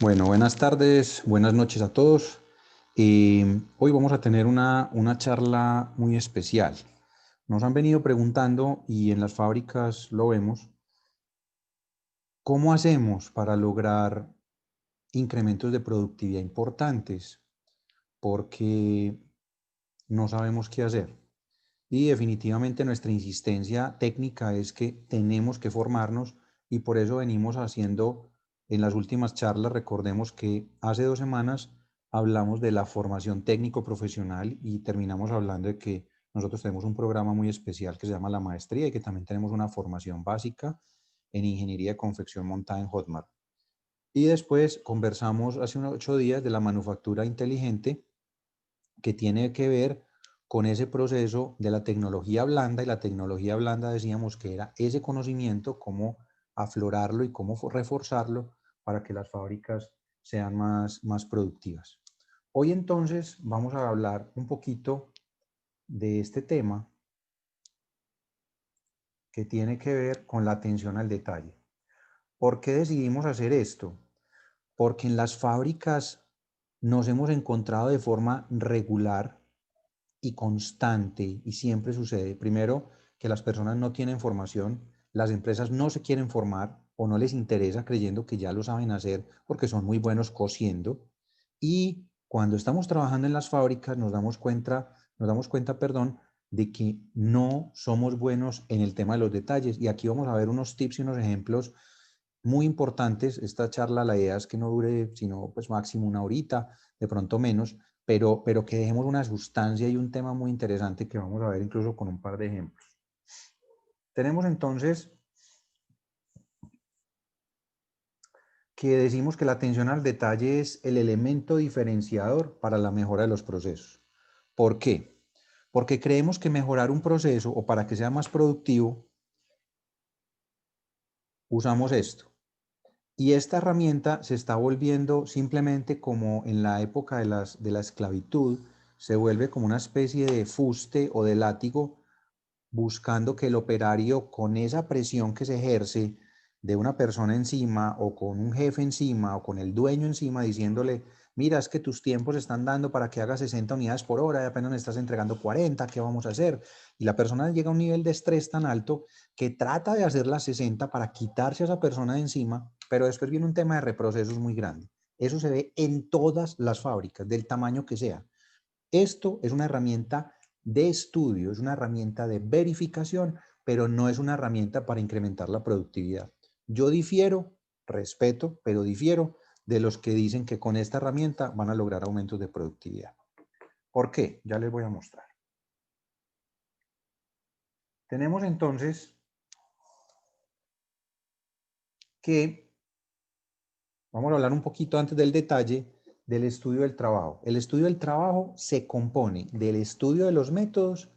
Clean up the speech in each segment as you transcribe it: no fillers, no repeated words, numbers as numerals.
Bueno, buenas tardes, buenas noches a todos. Hoy vamos a tener una charla muy especial. Nos han venido preguntando, y en las fábricas lo vemos, ¿cómo hacemos para lograr incrementos de productividad importantes? Porque no sabemos qué hacer. Y definitivamente nuestra insistencia técnica es que tenemos que formarnos y por eso venimos haciendo en las últimas charlas, recordemos que hace 2 semanas hablamos de la formación técnico profesional y terminamos hablando de que nosotros tenemos un programa muy especial que se llama la maestría y que también tenemos una formación básica en ingeniería de confección montada en Hotmart. Y después conversamos hace unos 8 días de la manufactura inteligente que tiene que ver con ese proceso de la tecnología blanda, y la tecnología blanda decíamos que era ese conocimiento, cómo aflorarlo y cómo reforzarlo para que las fábricas sean más productivas. Hoy entonces vamos a hablar un poquito de este tema que tiene que ver con la atención al detalle. ¿Por qué decidimos hacer esto? Porque en las fábricas nos hemos encontrado de forma regular y constante, y siempre sucede, primero, que las personas no tienen formación, las empresas no se quieren formar o no les interesa creyendo que ya lo saben hacer porque son muy buenos cosiendo, y cuando estamos trabajando en las fábricas nos damos cuenta, perdón, de que no somos buenos en el tema de los detalles. Y aquí vamos a ver unos tips y unos ejemplos muy importantes. Esta charla, la idea es que no dure sino pues máximo una horita, de pronto menos, pero que dejemos una sustancia y un tema muy interesante que vamos a ver incluso con un par de ejemplos. Tenemos entonces que decimos que la atención al detalle es el elemento diferenciador para la mejora de los procesos. ¿Por qué? Porque creemos que mejorar un proceso o para que sea más productivo, usamos esto. Y esta herramienta se está volviendo simplemente como en la época de la esclavitud, se vuelve como una especie de fuste o de látigo, buscando que el operario, con esa presión que se ejerce de una persona encima o con un jefe encima o con el dueño encima, diciéndole, mira, es que tus tiempos están dando para que hagas 60 unidades por hora y apenas me estás entregando 40, ¿qué vamos a hacer? Y la persona llega a un nivel de estrés tan alto que trata de hacer las 60 para quitarse a esa persona de encima, pero después viene un tema de reprocesos muy grande. Eso se ve en todas las fábricas, del tamaño que sea. Esto es una herramienta de estudio, es una herramienta de verificación, pero no es una herramienta para incrementar la productividad. Yo difiero, respeto, pero difiero de los que dicen que con esta herramienta van a lograr aumentos de productividad. ¿Por qué? Ya les voy a mostrar. Tenemos entonces que, vamos a hablar un poquito antes del detalle del estudio del trabajo. El estudio del trabajo se compone del estudio de los métodos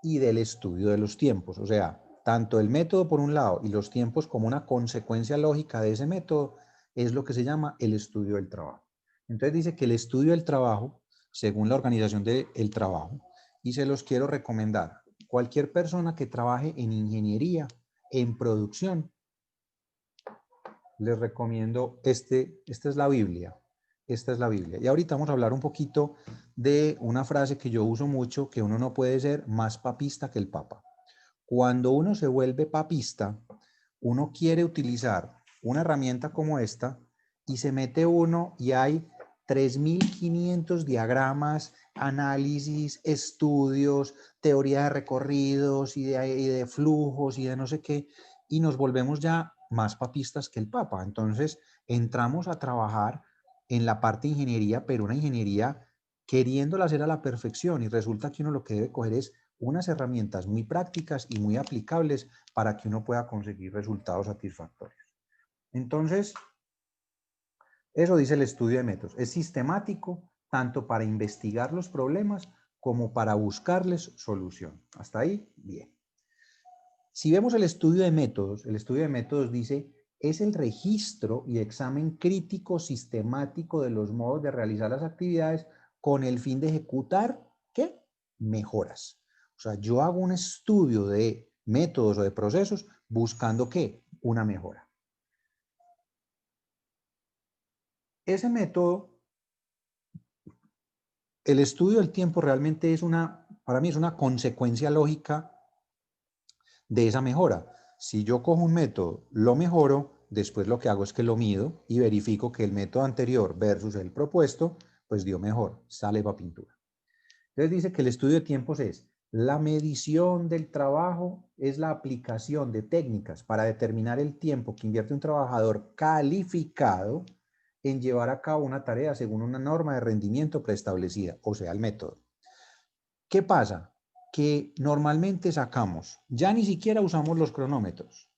y del estudio de los tiempos. O sea, tanto el método por un lado y los tiempos como una consecuencia lógica de ese método es lo que se llama el estudio del trabajo. Entonces dice que el estudio del trabajo, según la organización del trabajo, y se los quiero recomendar, cualquier persona que trabaje en ingeniería, en producción, les recomiendo esta es la Biblia. Esta es la Biblia. Y ahorita vamos a hablar un poquito de una frase que yo uso mucho, que uno no puede ser más papista que el Papa. Cuando uno se vuelve papista, uno quiere utilizar una herramienta como esta y se mete uno y hay 3.500 diagramas, análisis, estudios, teoría de recorridos y de flujos y de no sé qué, y nos volvemos ya más papistas que el Papa. Entonces entramos a trabajar en la parte de ingeniería, pero una ingeniería queriéndola hacer a la perfección, y resulta que uno lo que debe coger es unas herramientas muy prácticas y muy aplicables para que uno pueda conseguir resultados satisfactorios. Entonces, eso dice el estudio de métodos. Es sistemático tanto para investigar los problemas como para buscarles solución. Hasta ahí, bien. Si vemos el estudio de métodos dice, es el registro y examen crítico sistemático de los modos de realizar las actividades con el fin de ejecutar, ¿qué? Mejoras. O sea, yo hago un estudio de métodos o de procesos buscando, ¿qué? Una mejora. Ese método, el estudio del tiempo realmente es para mí es una consecuencia lógica de esa mejora. Si yo cojo un método, lo mejoro, después lo que hago es que lo mido y verifico que el método anterior versus el propuesto, pues dio mejor, sale para pintura. Entonces dice que el estudio de tiempos es la medición del trabajo, es la aplicación de técnicas para determinar el tiempo que invierte un trabajador calificado en llevar a cabo una tarea según una norma de rendimiento preestablecida, o sea, el método. ¿Qué pasa? Que normalmente sacamos, ya ni siquiera usamos los cronómetros,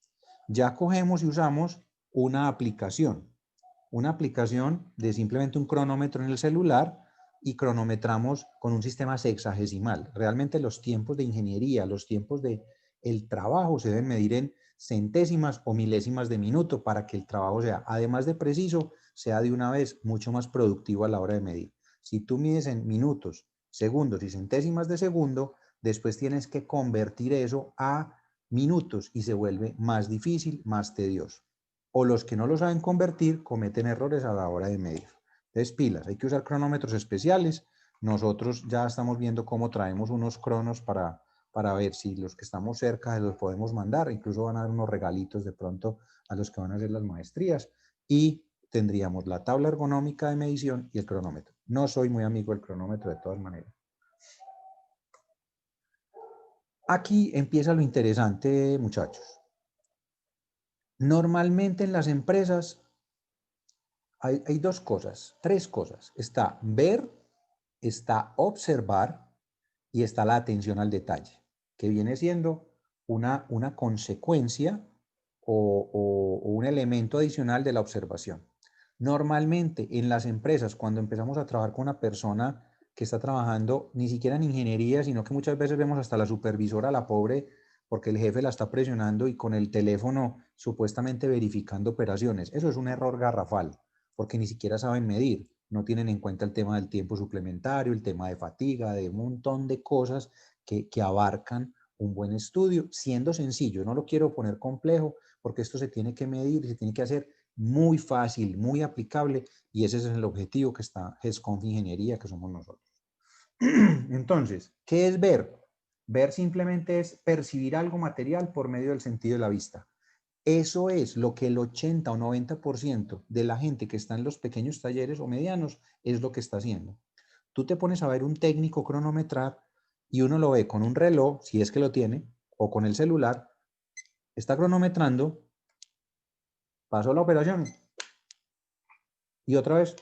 ya cogemos y usamos una aplicación de simplemente un cronómetro en el celular y cronometramos con un sistema sexagesimal. Realmente los tiempos de ingeniería, los tiempos de el trabajo se deben medir en centésimas o milésimas de minuto para que el trabajo sea, además de preciso, sea de una vez mucho más productivo a la hora de medir. Si tú mides en minutos, segundos y centésimas de segundo, después tienes que convertir eso a minutos y se vuelve más difícil, más tedioso. O los que no lo saben convertir cometen errores a la hora de medir. Entonces, pilas, hay que usar cronómetros especiales. Nosotros ya estamos viendo cómo traemos unos cronos para ver si los que estamos cerca los podemos mandar. Incluso van a dar unos regalitos de pronto a los que van a hacer las maestrías. Y tendríamos la tabla ergonómica de medición y el cronómetro. No soy muy amigo del cronómetro de todas maneras. Aquí empieza lo interesante, muchachos. Normalmente en las empresas hay dos cosas, tres cosas. Está ver, está observar y está la atención al detalle, que viene siendo una consecuencia o un elemento adicional de la observación. Normalmente en las empresas, cuando empezamos a trabajar con una persona que está trabajando ni siquiera en ingeniería, sino que muchas veces vemos hasta la supervisora, la pobre, porque el jefe la está presionando y con el teléfono supuestamente verificando operaciones. Eso es un error garrafal, porque ni siquiera saben medir, no tienen en cuenta el tema del tiempo suplementario, el tema de fatiga, de un montón de cosas que abarcan un buen estudio, siendo sencillo. No lo quiero poner complejo, porque esto se tiene que medir, se tiene que hacer muy fácil, muy aplicable, y ese es el objetivo que está GESCONF Ingeniería, que somos nosotros. Entonces, ¿qué es ver? Ver simplemente es percibir algo material por medio del sentido de la vista. Eso es lo que el 80 o 90% de la gente que está en los pequeños talleres o medianos es lo que está haciendo. Tú te pones a ver un técnico cronometrar y uno lo ve con un reloj, si es que lo tiene, o con el celular, está cronometrando, pasó la operación y otra vez,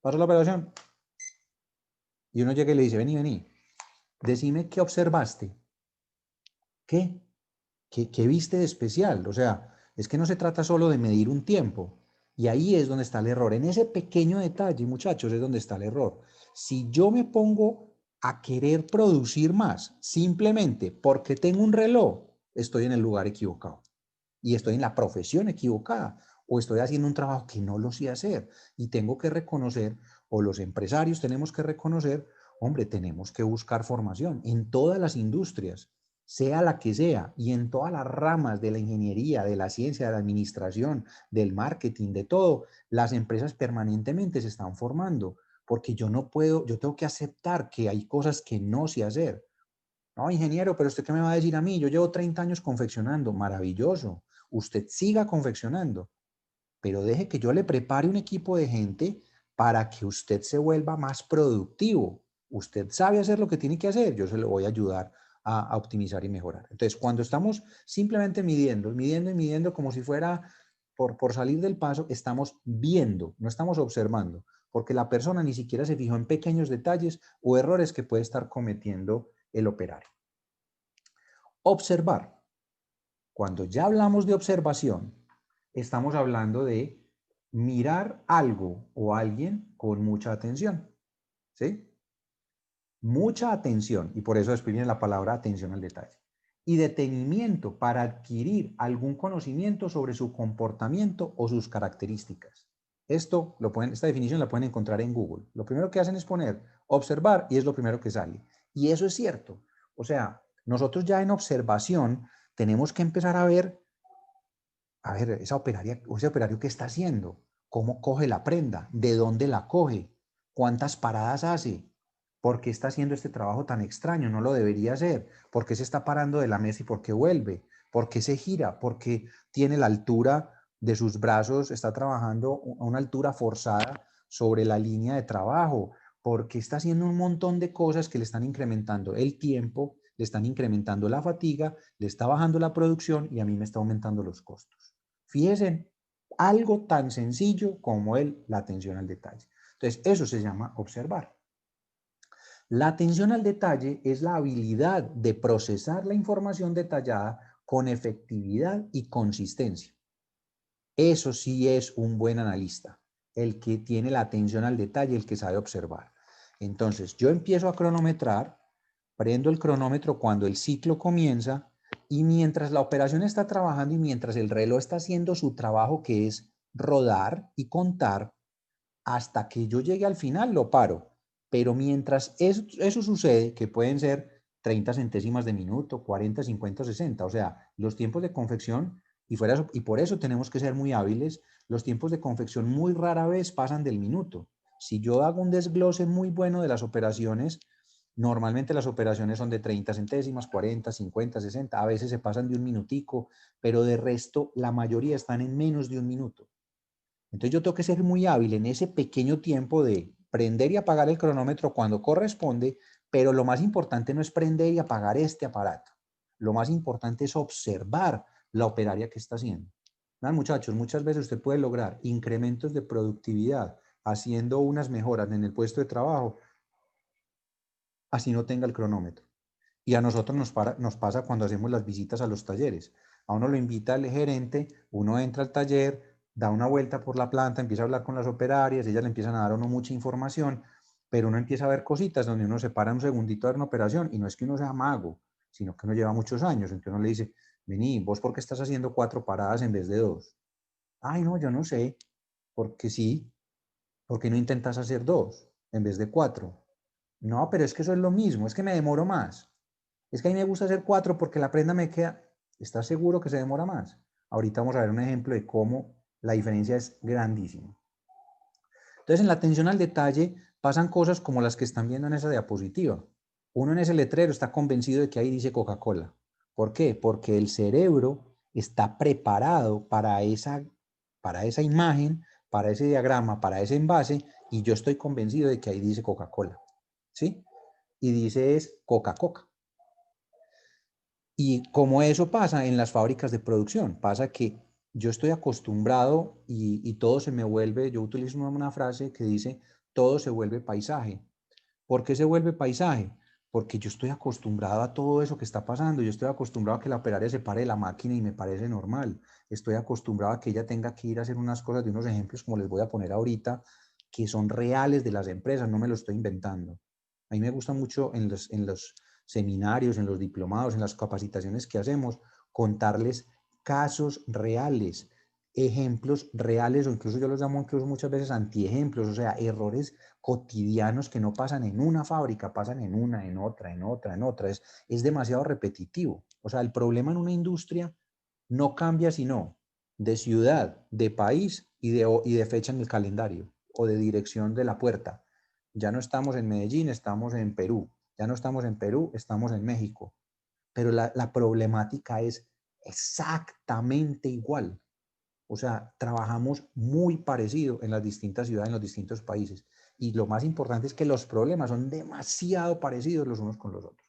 pasó la operación y uno llega y le dice, vení, vení, decime qué observaste, qué, qué viste de especial. O sea, es que no se trata solo de medir un tiempo. Y ahí es donde está el error. En ese pequeño detalle, muchachos, es donde está el error. Si yo me pongo a querer producir más simplemente porque tengo un reloj, estoy en el lugar equivocado. Y estoy en la profesión equivocada. O estoy haciendo un trabajo que no lo sé hacer. Y tengo que reconocer, o los empresarios tenemos que reconocer, hombre, tenemos que buscar formación en todas las industrias, sea la que sea, y en todas las ramas de la ingeniería, de la ciencia, de la administración, del marketing, de todo, las empresas permanentemente se están formando, porque yo no puedo, yo tengo que aceptar que hay cosas que no sé hacer. No, ingeniero, pero ¿usted qué me va a decir a mí? Yo llevo 30 años confeccionando, maravilloso, usted siga confeccionando, pero deje que yo le prepare un equipo de gente para que usted se vuelva más productivo. Usted sabe hacer lo que tiene que hacer, yo se lo voy a ayudar a optimizar y mejorar. Entonces, cuando estamos simplemente midiendo como si fuera por salir del paso, estamos viendo, no estamos observando, porque la persona ni siquiera se fijó en pequeños detalles o errores que puede estar cometiendo el operario. Observar. Cuando ya hablamos de observación, estamos hablando de mirar algo o alguien con mucha atención, ¿sí? Mucha atención, y por eso después viene la palabra atención al detalle. Y detenimiento para adquirir algún conocimiento sobre su comportamiento o sus características. Esta definición la pueden encontrar en Google. Lo primero que hacen es poner observar y es lo primero que sale. Y eso es cierto. O sea, nosotros ya en observación tenemos que empezar a ver ese operario qué está haciendo, cómo coge la prenda, de dónde la coge, cuántas paradas hace, por qué está haciendo este trabajo tan extraño, no lo debería hacer, por qué se está parando de la mesa y por qué vuelve, por qué se gira, por qué tiene la altura de sus brazos, está trabajando a una altura forzada sobre la línea de trabajo, porque está haciendo un montón de cosas que le están incrementando el tiempo, le están incrementando la fatiga, le está bajando la producción y a mí me está aumentando los costos. Fíjense, algo tan sencillo como la atención al detalle. Entonces, eso se llama observar. La atención al detalle es la habilidad de procesar la información detallada con efectividad y consistencia. Eso sí es un buen analista, el que tiene la atención al detalle, el que sabe observar. Entonces, yo empiezo a cronometrar, prendo el cronómetro cuando el ciclo comienza y mientras la operación está trabajando y mientras el reloj está haciendo su trabajo, que es rodar y contar, hasta que yo llegue al final lo paro. Pero mientras eso sucede, que pueden ser 30 centésimas de minuto, 40, 50, 60, o sea, los tiempos de confección, y por eso tenemos que ser muy hábiles, los tiempos de confección muy rara vez pasan del minuto. Si yo hago un desglose muy bueno de las operaciones, normalmente las operaciones son de 30 centésimas, 40, 50, 60, a veces se pasan de un minutico, pero de resto la mayoría están en menos de un minuto. Entonces yo tengo que ser muy hábil en ese pequeño tiempo de prender y apagar el cronómetro cuando corresponde, pero lo más importante no es prender y apagar este aparato. Lo más importante es observar la operaria que está haciendo. ¿No, muchachos? Muchas veces usted puede lograr incrementos de productividad haciendo unas mejoras en el puesto de trabajo, así no tenga el cronómetro. Y a nosotros nos pasa cuando hacemos las visitas a los talleres. A uno lo invita el gerente, uno entra al taller, da una vuelta por la planta, empieza a hablar con las operarias, ellas le empiezan a dar a uno mucha información, pero uno empieza a ver cositas donde uno se para un segundito a ver una operación y no es que uno sea mago, sino que uno lleva muchos años. Entonces uno le dice, vení, ¿vos por qué estás haciendo 4 paradas en vez de 2? Ay, no, yo no sé, porque sí, ¿por qué no intentas hacer 2 en vez de 4? No, pero es que eso es lo mismo, es que me demoro más. Es que a mí me gusta hacer 4 porque la prenda me queda. ¿Estás seguro que se demora más? Ahorita vamos a ver un ejemplo de cómo la diferencia es grandísima. Entonces, en la atención al detalle pasan cosas como las que están viendo en esa diapositiva. Uno en ese letrero está convencido de que ahí dice Coca-Cola. ¿Por qué? Porque el cerebro está preparado para esa imagen, para ese diagrama, para ese envase, y yo estoy convencido de que ahí dice Coca-Cola. ¿Sí? Y dice es Coca-Cola. Y como eso pasa en las fábricas de producción, pasa que yo estoy acostumbrado y todo se me vuelve, yo utilizo una frase que dice, todo se vuelve paisaje. ¿Por qué se vuelve paisaje? Porque yo estoy acostumbrado a todo eso que está pasando, yo estoy acostumbrado a que la operaria se pare de la máquina y me parece normal, estoy acostumbrado a que ella tenga que ir a hacer unas cosas de unos ejemplos como les voy a poner ahorita, que son reales de las empresas, no me lo estoy inventando. A mí me gusta mucho en los seminarios, en los diplomados, en las capacitaciones que hacemos, contarles casos reales, ejemplos reales, o incluso yo los llamo incluso muchas veces antiejemplos, o sea, errores cotidianos que no pasan en una fábrica, pasan en una, en otra, en otra, en otra. Es demasiado repetitivo. O sea, el problema en una industria no cambia sino de ciudad, de país y de fecha en el calendario o de dirección de la puerta. Ya no estamos en Medellín, estamos en Perú. Ya no estamos en Perú, estamos en México. Pero la problemática es exactamente igual. O sea, trabajamos muy parecido en las distintas ciudades, en los distintos países. Y lo más importante es que los problemas son demasiado parecidos los unos con los otros.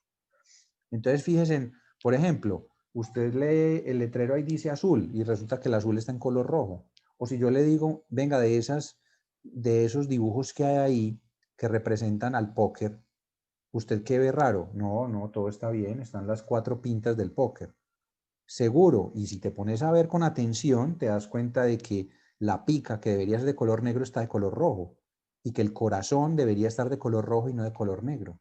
Entonces, fíjense, por ejemplo, usted lee el letrero ahí dice azul y resulta que el azul está en color rojo. O si yo le digo, venga, de esos dibujos que hay ahí que representan al póker, ¿usted qué ve raro? No, no, todo está bien, están las 4 pintas del póker. Seguro, y si te pones a ver con atención, te das cuenta de que la pica que debería ser de color negro está de color rojo y que el corazón debería estar de color rojo y no de color negro.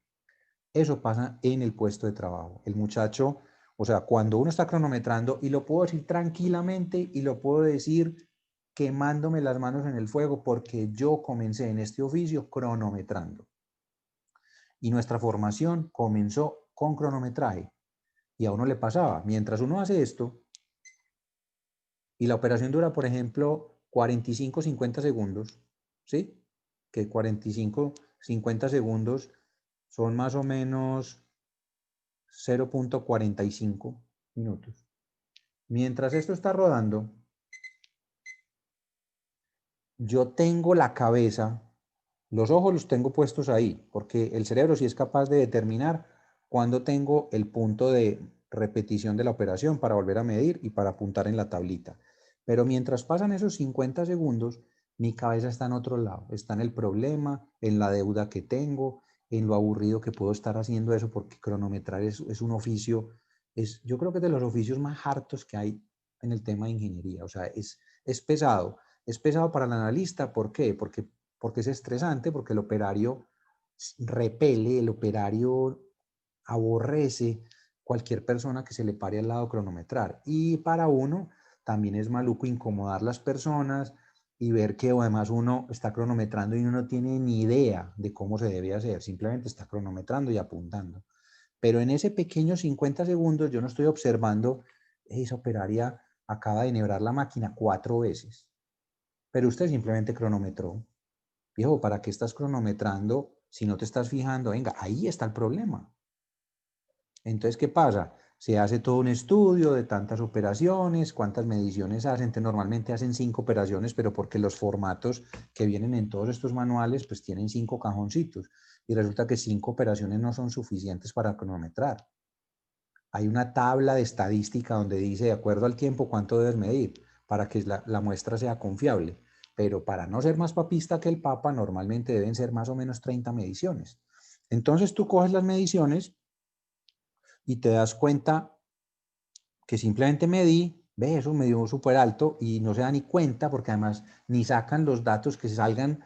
Eso pasa en el puesto de trabajo. El muchacho, o sea, cuando uno está cronometrando, y lo puedo decir tranquilamente y lo puedo decir quemándome las manos en el fuego porque yo comencé en este oficio cronometrando. Y nuestra formación comenzó con cronometraje. Y a uno le pasaba, mientras uno hace esto, y la operación dura, por ejemplo, 45, 50 segundos, ¿sí? Que 45, 50 segundos son más o menos 0.45 minutos. Mientras esto está rodando, yo tengo la cabeza, los ojos los tengo puestos ahí, porque el cerebro sí es capaz de determinar cuándo tengo el punto de repetición de la operación para volver a medir y para apuntar en la tablita. Pero mientras pasan esos 50 segundos, mi cabeza está en otro lado, está en el problema, en la deuda que tengo, en lo aburrido que puedo estar haciendo eso, porque cronometrar es un oficio, yo creo que es de los oficios más hartos que hay en el tema de ingeniería, o sea, es pesado. Es pesado para el analista, ¿por qué? Porque es estresante, porque el operario repele, el operario aborrece cualquier persona que se le pare al lado cronometrar. Y para uno también es maluco incomodar a las personas y ver que además uno está cronometrando y uno no tiene ni idea de cómo se debe hacer, simplemente está cronometrando y apuntando. Pero en ese pequeño 50 segundos yo no estoy observando, esa operaria acaba de enhebrar la máquina 4 veces. Pero usted simplemente cronometró. Viejo, ¿para qué estás cronometrando si no te estás fijando? Venga, ahí está el problema. Entonces, ¿qué pasa? Se hace todo un estudio de tantas operaciones, cuántas mediciones hacen. Normalmente hacen 5 operaciones, pero porque los formatos que vienen en todos estos manuales, pues tienen 5 cajoncitos. Y resulta que 5 operaciones no son suficientes para cronometrar. Hay una tabla de estadística donde dice, de acuerdo al tiempo, cuánto debes medir para que la muestra sea confiable. Pero para no ser más papista que el Papa, normalmente deben ser más o menos 30 mediciones. Entonces tú coges las mediciones y te das cuenta que simplemente medí, ve, eso me dio súper alto y no se da ni cuenta porque además ni sacan los datos que salgan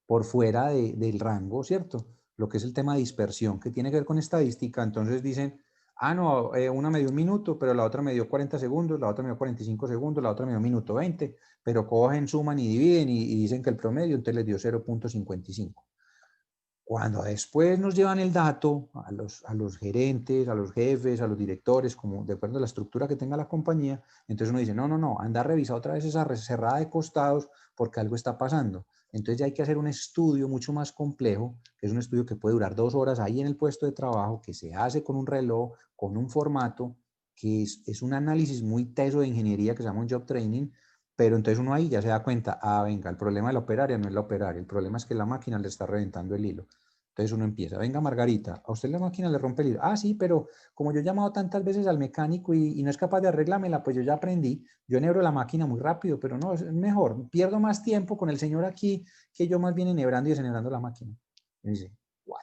por fuera del rango, ¿cierto? Lo que es el tema de dispersión que tiene que ver con estadística. Entonces dicen, ah, no, una me dio 1 minuto, pero la otra me dio 40 segundos, la otra me dio 45 segundos, la otra me dio 1 minuto 20, pero cogen, suman y dividen y dicen que el promedio entonces les dio 0.55. Cuando después nos llevan el dato a los gerentes, a los jefes, a los directores, como de acuerdo a la estructura que tenga la compañía, entonces uno dice, no, no, no, anda a revisar otra vez esa cerrada de costados porque algo está pasando. Entonces ya hay que hacer un estudio mucho más complejo, que es un estudio que puede durar 2 horas ahí en el puesto de trabajo, que se hace con un reloj, con un formato, que es un análisis muy teso de ingeniería que se llama un job training, pero entonces uno ahí ya se da cuenta, ah, venga, el problema de la operaria no es la operaria, el problema es que la máquina le está reventando el hilo. Entonces uno empieza, venga Margarita, a usted la máquina le rompe el hilo. Ah, sí, pero como yo he llamado tantas veces al mecánico y no es capaz de arreglármela, pues yo ya aprendí, yo enhebro la máquina muy rápido, pero no, es mejor, pierdo más tiempo con el señor aquí que yo más bien enhebrando y desenhebrando la máquina. Y dice, what?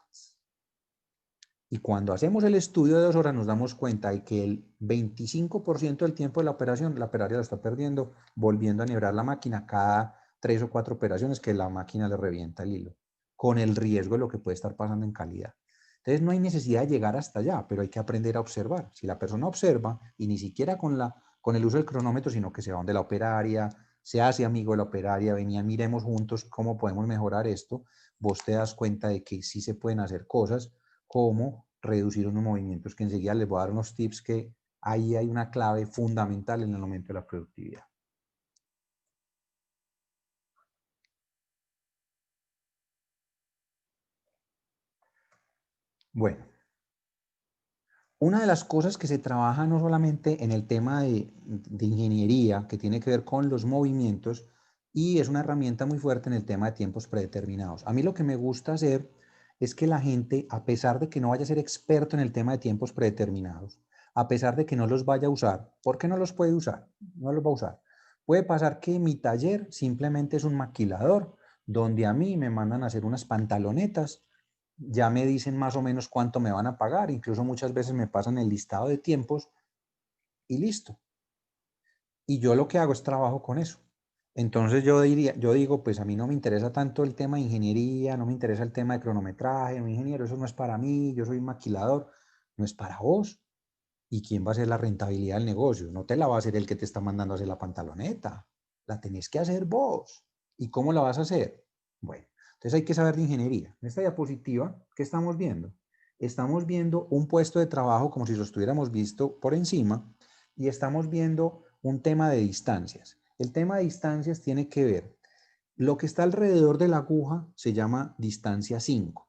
Y cuando hacemos el estudio de 2 horas nos damos cuenta de que el 25% del tiempo de la operación, la operaria lo está perdiendo volviendo a enhebrar la máquina cada 3 o 4 operaciones que la máquina le revienta el hilo, con el riesgo de lo que puede estar pasando en calidad. Entonces no hay necesidad de llegar hasta allá, pero hay que aprender a observar. Si la persona observa y ni siquiera con el uso del cronómetro, sino que se va donde la operaria, se hace amigo de la operaria, venía, miremos juntos cómo podemos mejorar esto, vos te das cuenta de que sí se pueden hacer cosas como reducir unos movimientos, que enseguida les voy a dar unos tips que ahí hay una clave fundamental en el aumento de la productividad. Bueno, una de las cosas que se trabaja no solamente en el tema de ingeniería, que tiene que ver con los movimientos, y es una herramienta muy fuerte en el tema de tiempos predeterminados. A mí lo que me gusta hacer es que la gente, a pesar de que no vaya a ser experto en el tema de tiempos predeterminados, a pesar de que no los vaya a usar, ¿por qué no los puede usar? No los va a usar. Puede pasar que mi taller simplemente es un maquilador, donde a mí me mandan a hacer unas pantalonetas, ya me dicen más o menos cuánto me van a pagar, incluso muchas veces me pasan el listado de tiempos y listo. Y yo lo que hago es trabajo con eso. Entonces yo digo, pues a mí no me interesa tanto el tema de ingeniería, no me interesa el tema de cronometraje, no, ingeniero, eso no es para mí, yo soy maquilador, no es para vos. ¿Y quién va a hacer la rentabilidad del negocio? No te la va a hacer el que te está mandando a hacer la pantaloneta, la tenés que hacer vos. ¿Y cómo la vas a hacer? Bueno, entonces hay que saber de ingeniería. En esta diapositiva, ¿qué estamos viendo? Estamos viendo un puesto de trabajo como si lo estuviéramos visto por encima y estamos viendo un tema de distancias. El tema de distancias tiene que ver, lo que está alrededor de la aguja se llama distancia 5.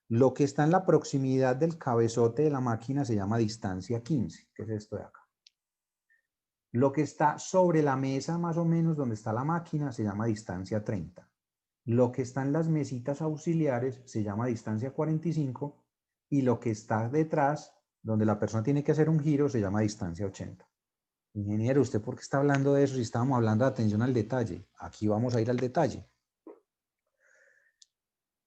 Lo que está en la proximidad del cabezote de la máquina se llama distancia 15, que es esto de acá. Lo que está sobre la mesa más o menos donde está la máquina se llama distancia 30. Lo que está en las mesitas auxiliares se llama distancia 45 y lo que está detrás, donde la persona tiene que hacer un giro, se llama distancia 80. Ingeniero, ¿usted por qué está hablando de eso si estábamos hablando de atención al detalle? Aquí vamos a ir al detalle.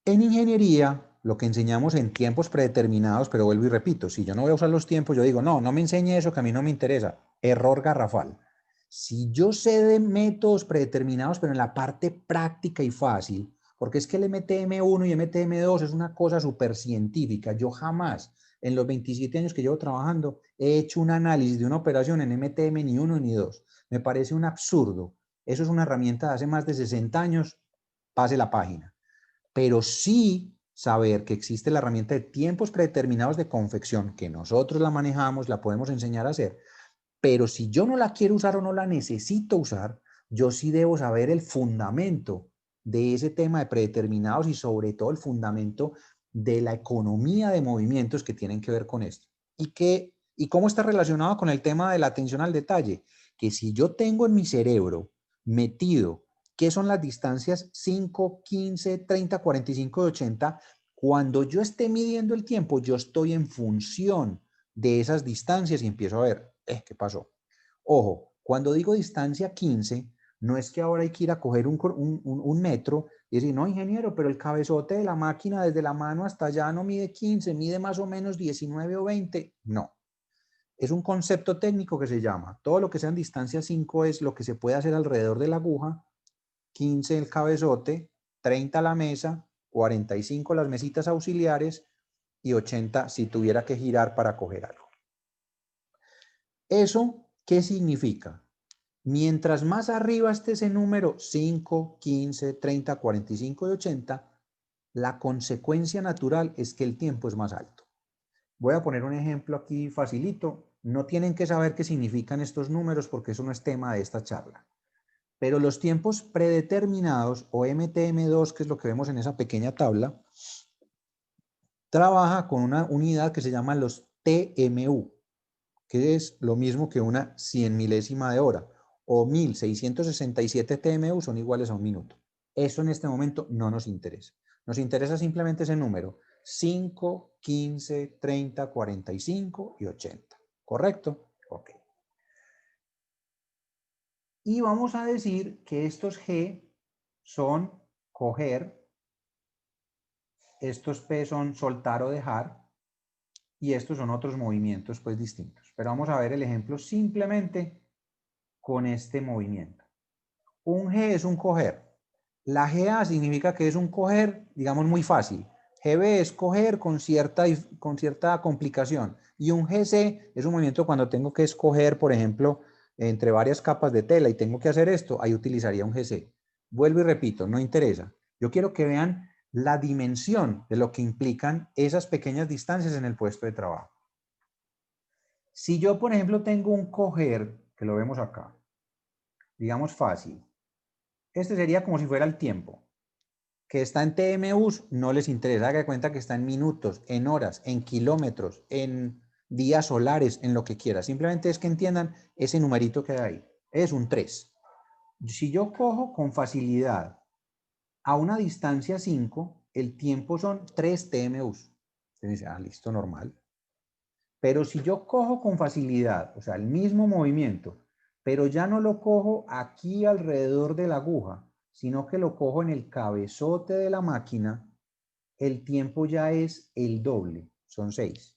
En ingeniería, lo que enseñamos en tiempos predeterminados, pero vuelvo y repito, si yo no voy a usar los tiempos, yo digo, no, no me enseñe eso que a mí no me interesa. Error garrafal. Si yo sé de métodos predeterminados, pero en la parte práctica y fácil, porque es que el MTM1 y MTM2 es una cosa súper científica. Yo jamás, en los 27 años que llevo trabajando, he hecho un análisis de una operación en MTM ni 1 ni 2. Me parece un absurdo. Eso es una herramienta de hace más de 60 años. Pase la página. Pero sí saber que existe la herramienta de tiempos predeterminados de confección, que nosotros la manejamos, la podemos enseñar a hacer, pero si yo no la quiero usar o no la necesito usar, yo sí debo saber el fundamento de ese tema de predeterminados y sobre todo el fundamento de la economía de movimientos que tienen que ver con esto. ¿Y cómo está relacionado con el tema de la atención al detalle? Que si yo tengo en mi cerebro metido qué son las distancias 5, 15, 30, 45 y 80, cuando yo esté midiendo el tiempo, yo estoy en función de esas distancias y empiezo a ver, ¿qué pasó? Ojo, cuando digo distancia 15, no es que ahora hay que ir a coger un metro y decir, no, ingeniero, pero el cabezote de la máquina desde la mano hasta allá no mide 15, mide más o menos 19 o 20. No, es un concepto técnico que se llama, todo lo que sea en distancia 5 es lo que se puede hacer alrededor de la aguja, 15 el cabezote, 30 la mesa, 45 las mesitas auxiliares y 80 si tuviera que girar para coger algo. ¿Eso qué significa? Mientras más arriba esté ese número 5, 15, 30, 45 y 80, la consecuencia natural es que el tiempo es más alto. Voy a poner un ejemplo aquí facilito. No tienen que saber qué significan estos números porque eso no es tema de esta charla. Pero los tiempos predeterminados o MTM2, que es lo que vemos en esa pequeña tabla, trabaja con una unidad que se llama los TMU, que es lo mismo que una 100 milésima de hora, o 1667 TMU son iguales a un minuto. Eso en este momento no nos interesa. Nos interesa simplemente ese número, 5, 15, 30, 45 y 80. ¿Correcto? Ok. Y vamos a decir que estos G son coger, estos P son soltar o dejar, y estos son otros movimientos pues distintos. Pero vamos a ver el ejemplo simplemente con este movimiento. Un G es un coger. La GA significa que es un coger, digamos, muy fácil. GB es coger con cierta complicación. Y un GC es un movimiento cuando tengo que escoger, por ejemplo, entre varias capas de tela y tengo que hacer esto, ahí utilizaría un GC. Vuelvo y repito, no interesa. Yo quiero que vean la dimensión de lo que implican esas pequeñas distancias en el puesto de trabajo. Si yo, por ejemplo, tengo un coger, que lo vemos acá, digamos fácil, este sería como si fuera el tiempo. Que está en TMUs, no les interesa. Haga de cuenta que está en minutos, en horas, en kilómetros, en días solares, en lo que quiera. Simplemente es que entiendan ese numerito que hay ahí. Es un 3. Si yo cojo con facilidad a una distancia 5, el tiempo son 3 TMUs. Usted dice, listo, normal. Pero si yo cojo con facilidad, o sea, el mismo movimiento, pero ya no lo cojo aquí alrededor de la aguja, sino que lo cojo en el cabezote de la máquina, el tiempo ya es el doble, son 6.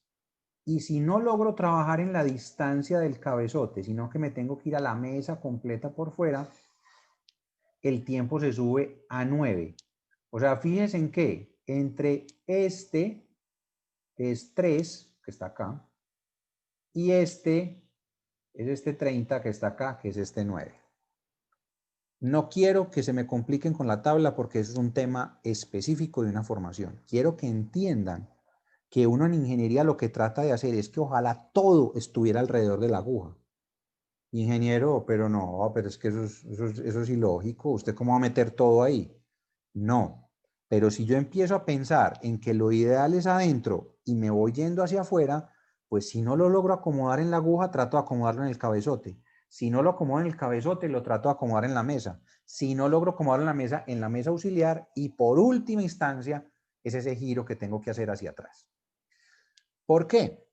Y si no logro trabajar en la distancia del cabezote, sino que me tengo que ir a la mesa completa por fuera, el tiempo se sube a 9. O sea, fíjense en que entre este, que es 3, que está acá, y este es este 30 que está acá, que es este 9. No quiero que se me compliquen con la tabla porque eso es un tema específico de una formación. Quiero que entiendan que uno en ingeniería lo que trata de hacer es que ojalá todo estuviera alrededor de la aguja. Ingeniero, pero no, pero es que eso es ilógico. ¿Usted cómo va a meter todo ahí? No. Pero si yo empiezo a pensar en que lo ideal es adentro y me voy yendo hacia afuera, pues si no lo logro acomodar en la aguja, trato de acomodarlo en el cabezote. Si no lo acomodo en el cabezote, lo trato de acomodar en la mesa. Si no logro acomodarlo en la mesa auxiliar y por última instancia es ese giro que tengo que hacer hacia atrás. ¿Por qué?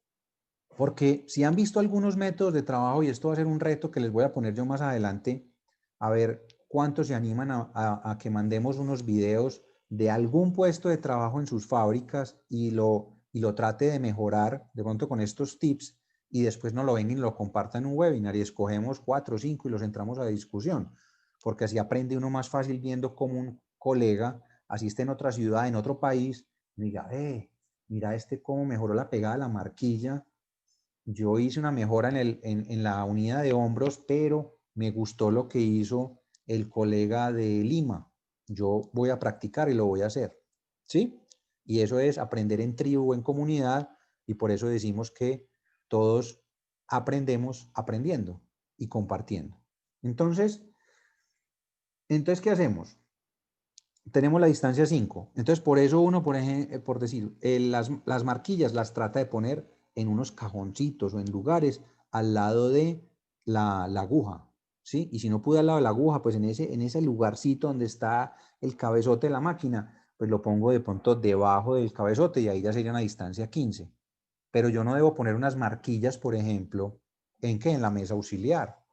Porque si han visto algunos métodos de trabajo, y esto va a ser un reto que les voy a poner yo más adelante, a ver cuántos se animan a que mandemos unos videos de algún puesto de trabajo en sus fábricas y lo trate de mejorar de pronto con estos tips y después nos lo ven y lo compartan en un webinar y escogemos 4 o 5 y los entramos a discusión, porque así aprende uno más fácil viendo como un colega asiste en otra ciudad, en otro país, y diga, mira este cómo mejoró la pegada de la marquilla. Yo hice una mejora en la unidad de hombros, pero me gustó lo que hizo el colega de Lima. Yo voy a practicar y lo voy a hacer. ¿Sí? Y eso es aprender en tribu, en comunidad, y por eso decimos que todos aprendemos aprendiendo y compartiendo. Entonces, ¿qué hacemos? Tenemos la distancia 5. Entonces, por eso uno, por decir, las marquillas las trata de poner en unos cajoncitos o en lugares al lado de la aguja, ¿sí? Y si no pude al lado de la aguja, pues en ese lugarcito donde está el cabezote de la máquina, pues lo pongo de pronto debajo del cabezote y ahí ya sería una distancia 15. Pero yo no debo poner unas marquillas, por ejemplo, ¿en qué? En la mesa auxiliar.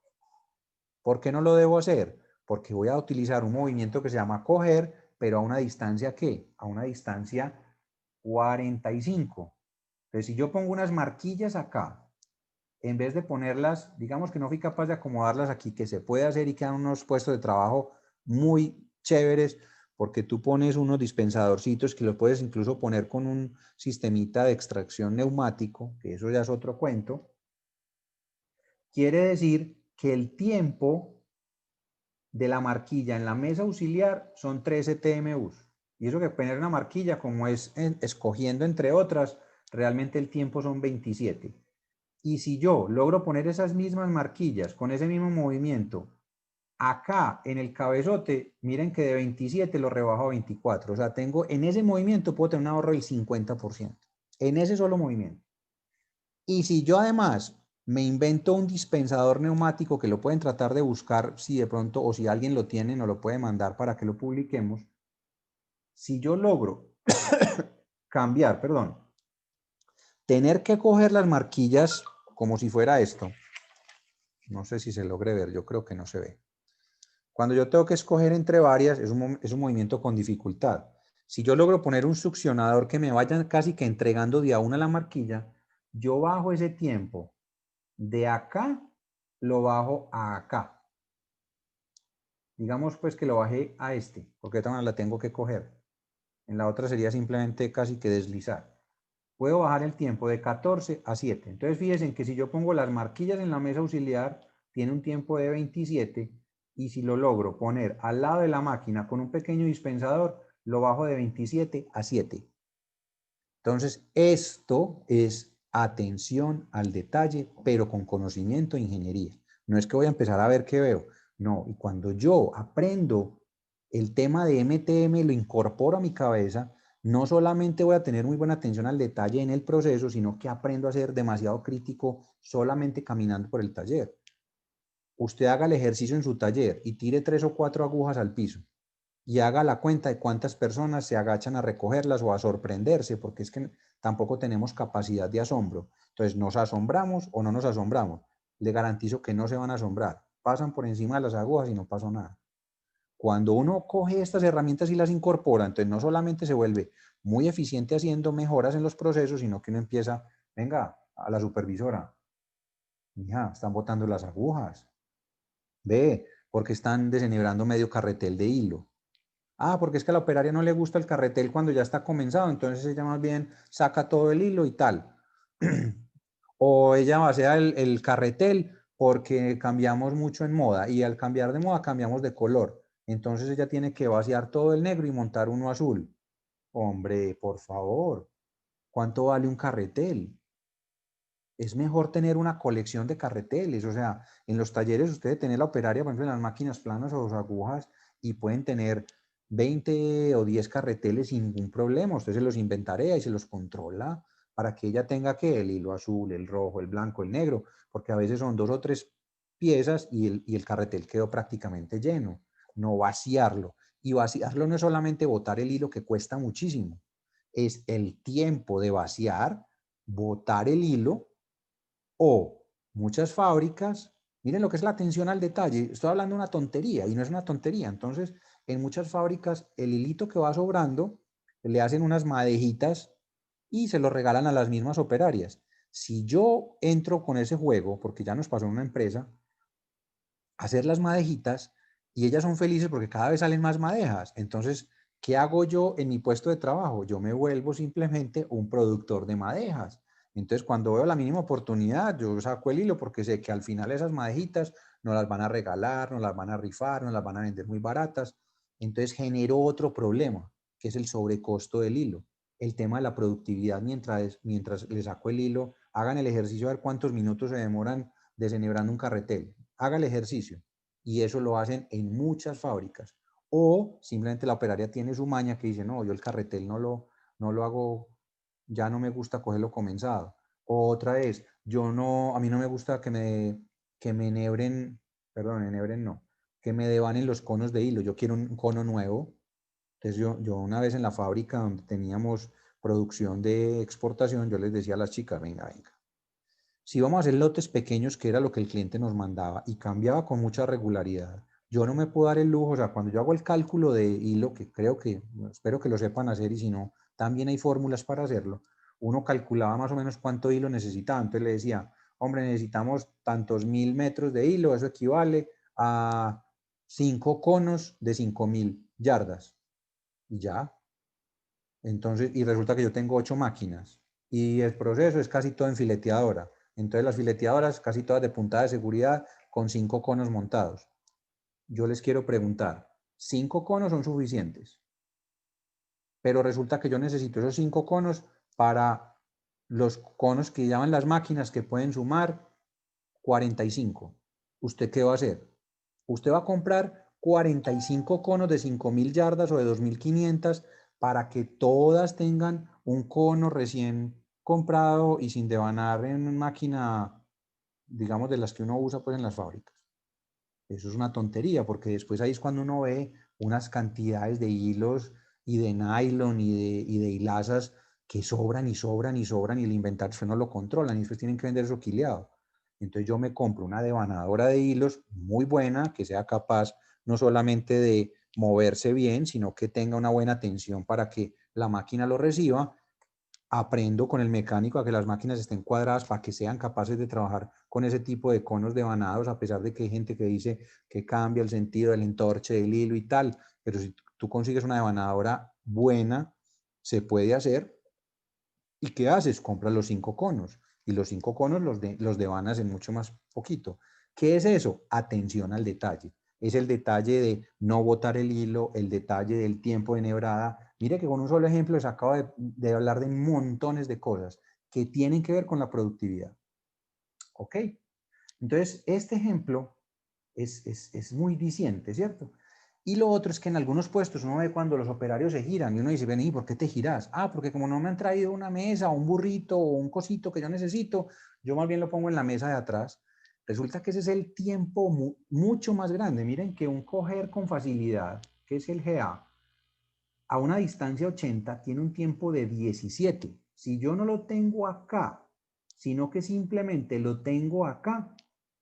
¿Por qué no lo debo hacer? Porque voy a utilizar un movimiento que se llama coger, pero a una distancia ¿qué? A una distancia 45. Entonces, si yo pongo unas marquillas acá, en vez de ponerlas, digamos que no fui capaz de acomodarlas aquí, que se puede hacer y quedan unos puestos de trabajo muy chéveres, porque tú pones unos dispensadorcitos que los puedes incluso poner con un sistemita de extracción neumático, que eso ya es otro cuento. Quiere decir que el tiempo de la marquilla en la mesa auxiliar son 13 TMUs. Y eso que poner una marquilla, como es escogiendo entre otras, realmente el tiempo son 27. Y si yo logro poner esas mismas marquillas con ese mismo movimiento acá en el cabezote, miren que de 27 lo rebajo a 24. O sea, tengo en ese movimiento puedo tener un ahorro del 50%. En ese solo movimiento. Y si yo además me invento un dispensador neumático que lo pueden tratar de buscar si de pronto o si alguien lo tiene, nos lo puede mandar para que lo publiquemos. Si yo logro cambiar, perdón, tener que coger las marquillas como si fuera esto. No sé si se logre ver, yo creo que no se ve. Cuando yo tengo que escoger entre varias, es un movimiento con dificultad. Si yo logro poner un succionador que me vaya casi que entregando de a una la marquilla, yo bajo ese tiempo de acá, lo bajo a acá. Digamos pues que lo bajé a este, porque esta la tengo que coger. En la otra sería simplemente casi que deslizar. Puedo bajar el tiempo de 14 a 7. Entonces fíjense que si yo pongo las marquillas en la mesa auxiliar, tiene un tiempo de 27 y si lo logro poner al lado de la máquina con un pequeño dispensador, lo bajo de 27 a 7. Entonces esto es atención al detalle, pero con conocimiento de ingeniería. No es que voy a empezar a ver qué veo. No, y cuando yo aprendo el tema de MTM, lo incorporo a mi cabeza, no solamente voy a tener muy buena atención al detalle en el proceso, sino que aprendo a ser demasiado crítico solamente caminando por el taller. Usted haga el ejercicio en su taller y tire 3 o 4 agujas al piso y haga la cuenta de cuántas personas se agachan a recogerlas o a sorprenderse, porque es que tampoco tenemos capacidad de asombro. Entonces, ¿nos asombramos o no nos asombramos? Le garantizo que no se van a asombrar. Pasan por encima de las agujas y no pasó nada. Cuando uno coge estas herramientas y las incorpora, entonces no solamente se vuelve muy eficiente haciendo mejoras en los procesos, sino que uno empieza, venga, a la supervisora, mija, están botando las agujas. Ve, porque están desenhebrando medio carretel de hilo. Ah, porque es que a la operaria no le gusta el carretel cuando ya está comenzado, entonces ella más bien saca todo el hilo y tal. O ella vacía el carretel porque cambiamos mucho en moda y al cambiar de moda cambiamos de color. Entonces ella tiene que vaciar todo el negro y montar uno azul. Hombre, por favor, ¿cuánto vale un carretel? Es mejor tener una colección de carreteles, o sea, en los talleres ustedes tienen la operaria, por ejemplo, en las máquinas planas o agujas, y pueden tener 20 o 10 carreteles sin ningún problema. Usted se los inventarea y se los controla para que ella tenga que el hilo azul, el rojo, el blanco, el negro, porque a veces son 2 o 3 piezas y el carretel quedó prácticamente lleno. No vaciarlo. Y vaciarlo no es solamente botar el hilo, que cuesta muchísimo, es el tiempo de vaciar, botar el hilo. O muchas fábricas, miren lo que es la atención al detalle, estoy hablando de una tontería y no es una tontería. Entonces, en muchas fábricas, el hilito que va sobrando, le hacen unas madejitas y se lo regalan a las mismas operarias. Si yo entro con ese juego, porque ya nos pasó en una empresa, hacer las madejitas y ellas son felices porque cada vez salen más madejas. Entonces, ¿qué hago yo en mi puesto de trabajo? Yo me vuelvo simplemente un productor de madejas. Entonces, cuando veo la mínima oportunidad, yo saco el hilo porque sé que al final esas madejitas no las van a regalar, no las van a rifar, no las van a vender muy baratas. Entonces, genero otro problema, que es el sobrecosto del hilo. El tema de la productividad mientras le saco el hilo, hagan el ejercicio a ver cuántos minutos se demoran desenhebrando un carretel. Haga el ejercicio. Y eso lo hacen en muchas fábricas. O simplemente la operaria tiene su maña que dice, no, yo el carretel no lo hago, ya no me gusta cogerlo comenzado. O otra es, a mí no me gusta que me enhebren, perdón, enhebren no, que me devanen los conos de hilo. Yo quiero un cono nuevo. Entonces yo una vez en la fábrica donde teníamos producción de exportación, yo les decía a las chicas, venga, venga, si vamos a hacer lotes pequeños, que era lo que el cliente nos mandaba, y cambiaba con mucha regularidad, yo no me puedo dar el lujo, o sea, cuando yo hago el cálculo de hilo, que creo que, espero que lo sepan hacer, y si no, también hay fórmulas para hacerlo, uno calculaba más o menos cuánto hilo necesitaba, entonces le decía, hombre, necesitamos tantos 1000 metros de hilo, eso equivale a 5 conos de 5000 yardas, y ya. Entonces, y resulta que yo tengo 8 máquinas y el proceso es casi todo en fileteadora. Entonces las fileteadoras casi todas de puntada de seguridad con 5 conos montados. Yo les quiero preguntar, 5 conos son suficientes, pero resulta que yo necesito esos 5 conos para los conos que llaman las máquinas que pueden sumar 45. ¿Usted qué va a hacer? Usted va a comprar 45 conos de 5000 yardas o de 2500 para que todas tengan un cono recién comprado y sin devanar en una máquina, digamos, de las que uno usa pues en las fábricas. Eso es una tontería, porque después ahí es cuando uno ve unas cantidades de hilos y de nylon y de hilazas que sobran y sobran y sobran y el inventario después no lo controlan y después tienen que vender eso quileado. Entonces yo me compro una devanadora de hilos muy buena, que sea capaz no solamente de moverse bien, sino que tenga una buena tensión para que la máquina lo reciba. Aprendo con el mecánico a que las máquinas estén cuadradas para que sean capaces de trabajar con ese tipo de conos devanados, a pesar de que hay gente que dice que cambia el sentido del entorche del hilo y tal, pero si tú consigues una devanadora buena, se puede hacer. ¿Y qué haces? Compras los 5 conos y los 5 conos los devanas en mucho más poquito. ¿Qué es eso? Atención al detalle. Es el detalle de no botar el hilo, el detalle del tiempo de enhebrada. Mire que con un solo ejemplo les acabo de hablar de montones de cosas que tienen que ver con la productividad. ¿Ok? Entonces, este ejemplo es muy diciente, ¿cierto? Y lo otro es que en algunos puestos uno ve cuando los operarios se giran y uno dice, ven, ¿y por qué te giras? Ah, porque como no me han traído una mesa o un burrito o un cosito que yo necesito, yo más bien lo pongo en la mesa de atrás. Resulta que ese es el tiempo mucho más grande. Miren que un coger con facilidad, que es el GA, a una distancia 80 tiene un tiempo de 17. Si yo no lo tengo acá, sino que simplemente lo tengo acá,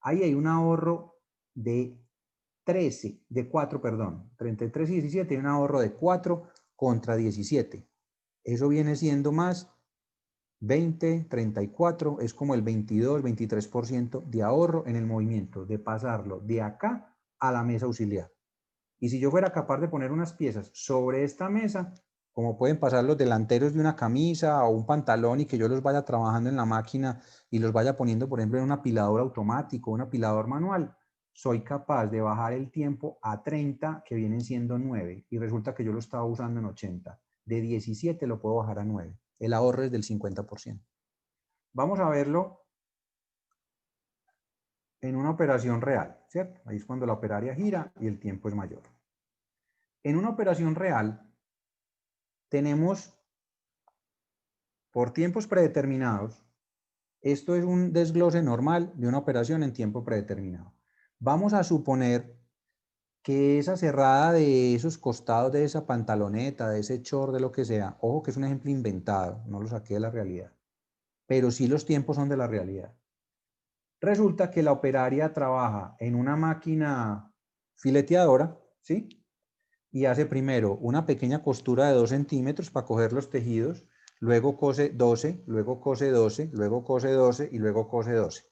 ahí hay un ahorro de 4, perdón, 33 y 17, hay un ahorro de 4 contra 17. Eso viene siendo más 20, 34, es como el 22, 23% de ahorro en el movimiento, de pasarlo de acá a la mesa auxiliar. Y si yo fuera capaz de poner unas piezas sobre esta mesa, como pueden pasar los delanteros de una camisa o un pantalón y que yo los vaya trabajando en la máquina y los vaya poniendo, por ejemplo, en un apilador automático, un apilador manual, soy capaz de bajar el tiempo a 30, que vienen siendo 9, y resulta que yo lo estaba usando en 80. De 17 lo puedo bajar a 9. El ahorro es del 50%. Vamos a verlo en una operación real, ¿cierto? Ahí es cuando la operaria gira y el tiempo es mayor. En una operación real tenemos por tiempos predeterminados, esto es un desglose normal de una operación en tiempo predeterminado. Vamos a suponer que esa cerrada de esos costados de esa pantaloneta, de ese short, de lo que sea, ojo que es un ejemplo inventado, no lo saqué de la realidad, pero sí los tiempos son de la realidad. Resulta que la operaria trabaja en una máquina fileteadora, ¿sí? Y hace primero una pequeña costura de 2 centímetros para coger los tejidos, luego cose 12, luego cose 12, luego cose 12 y luego cose 12.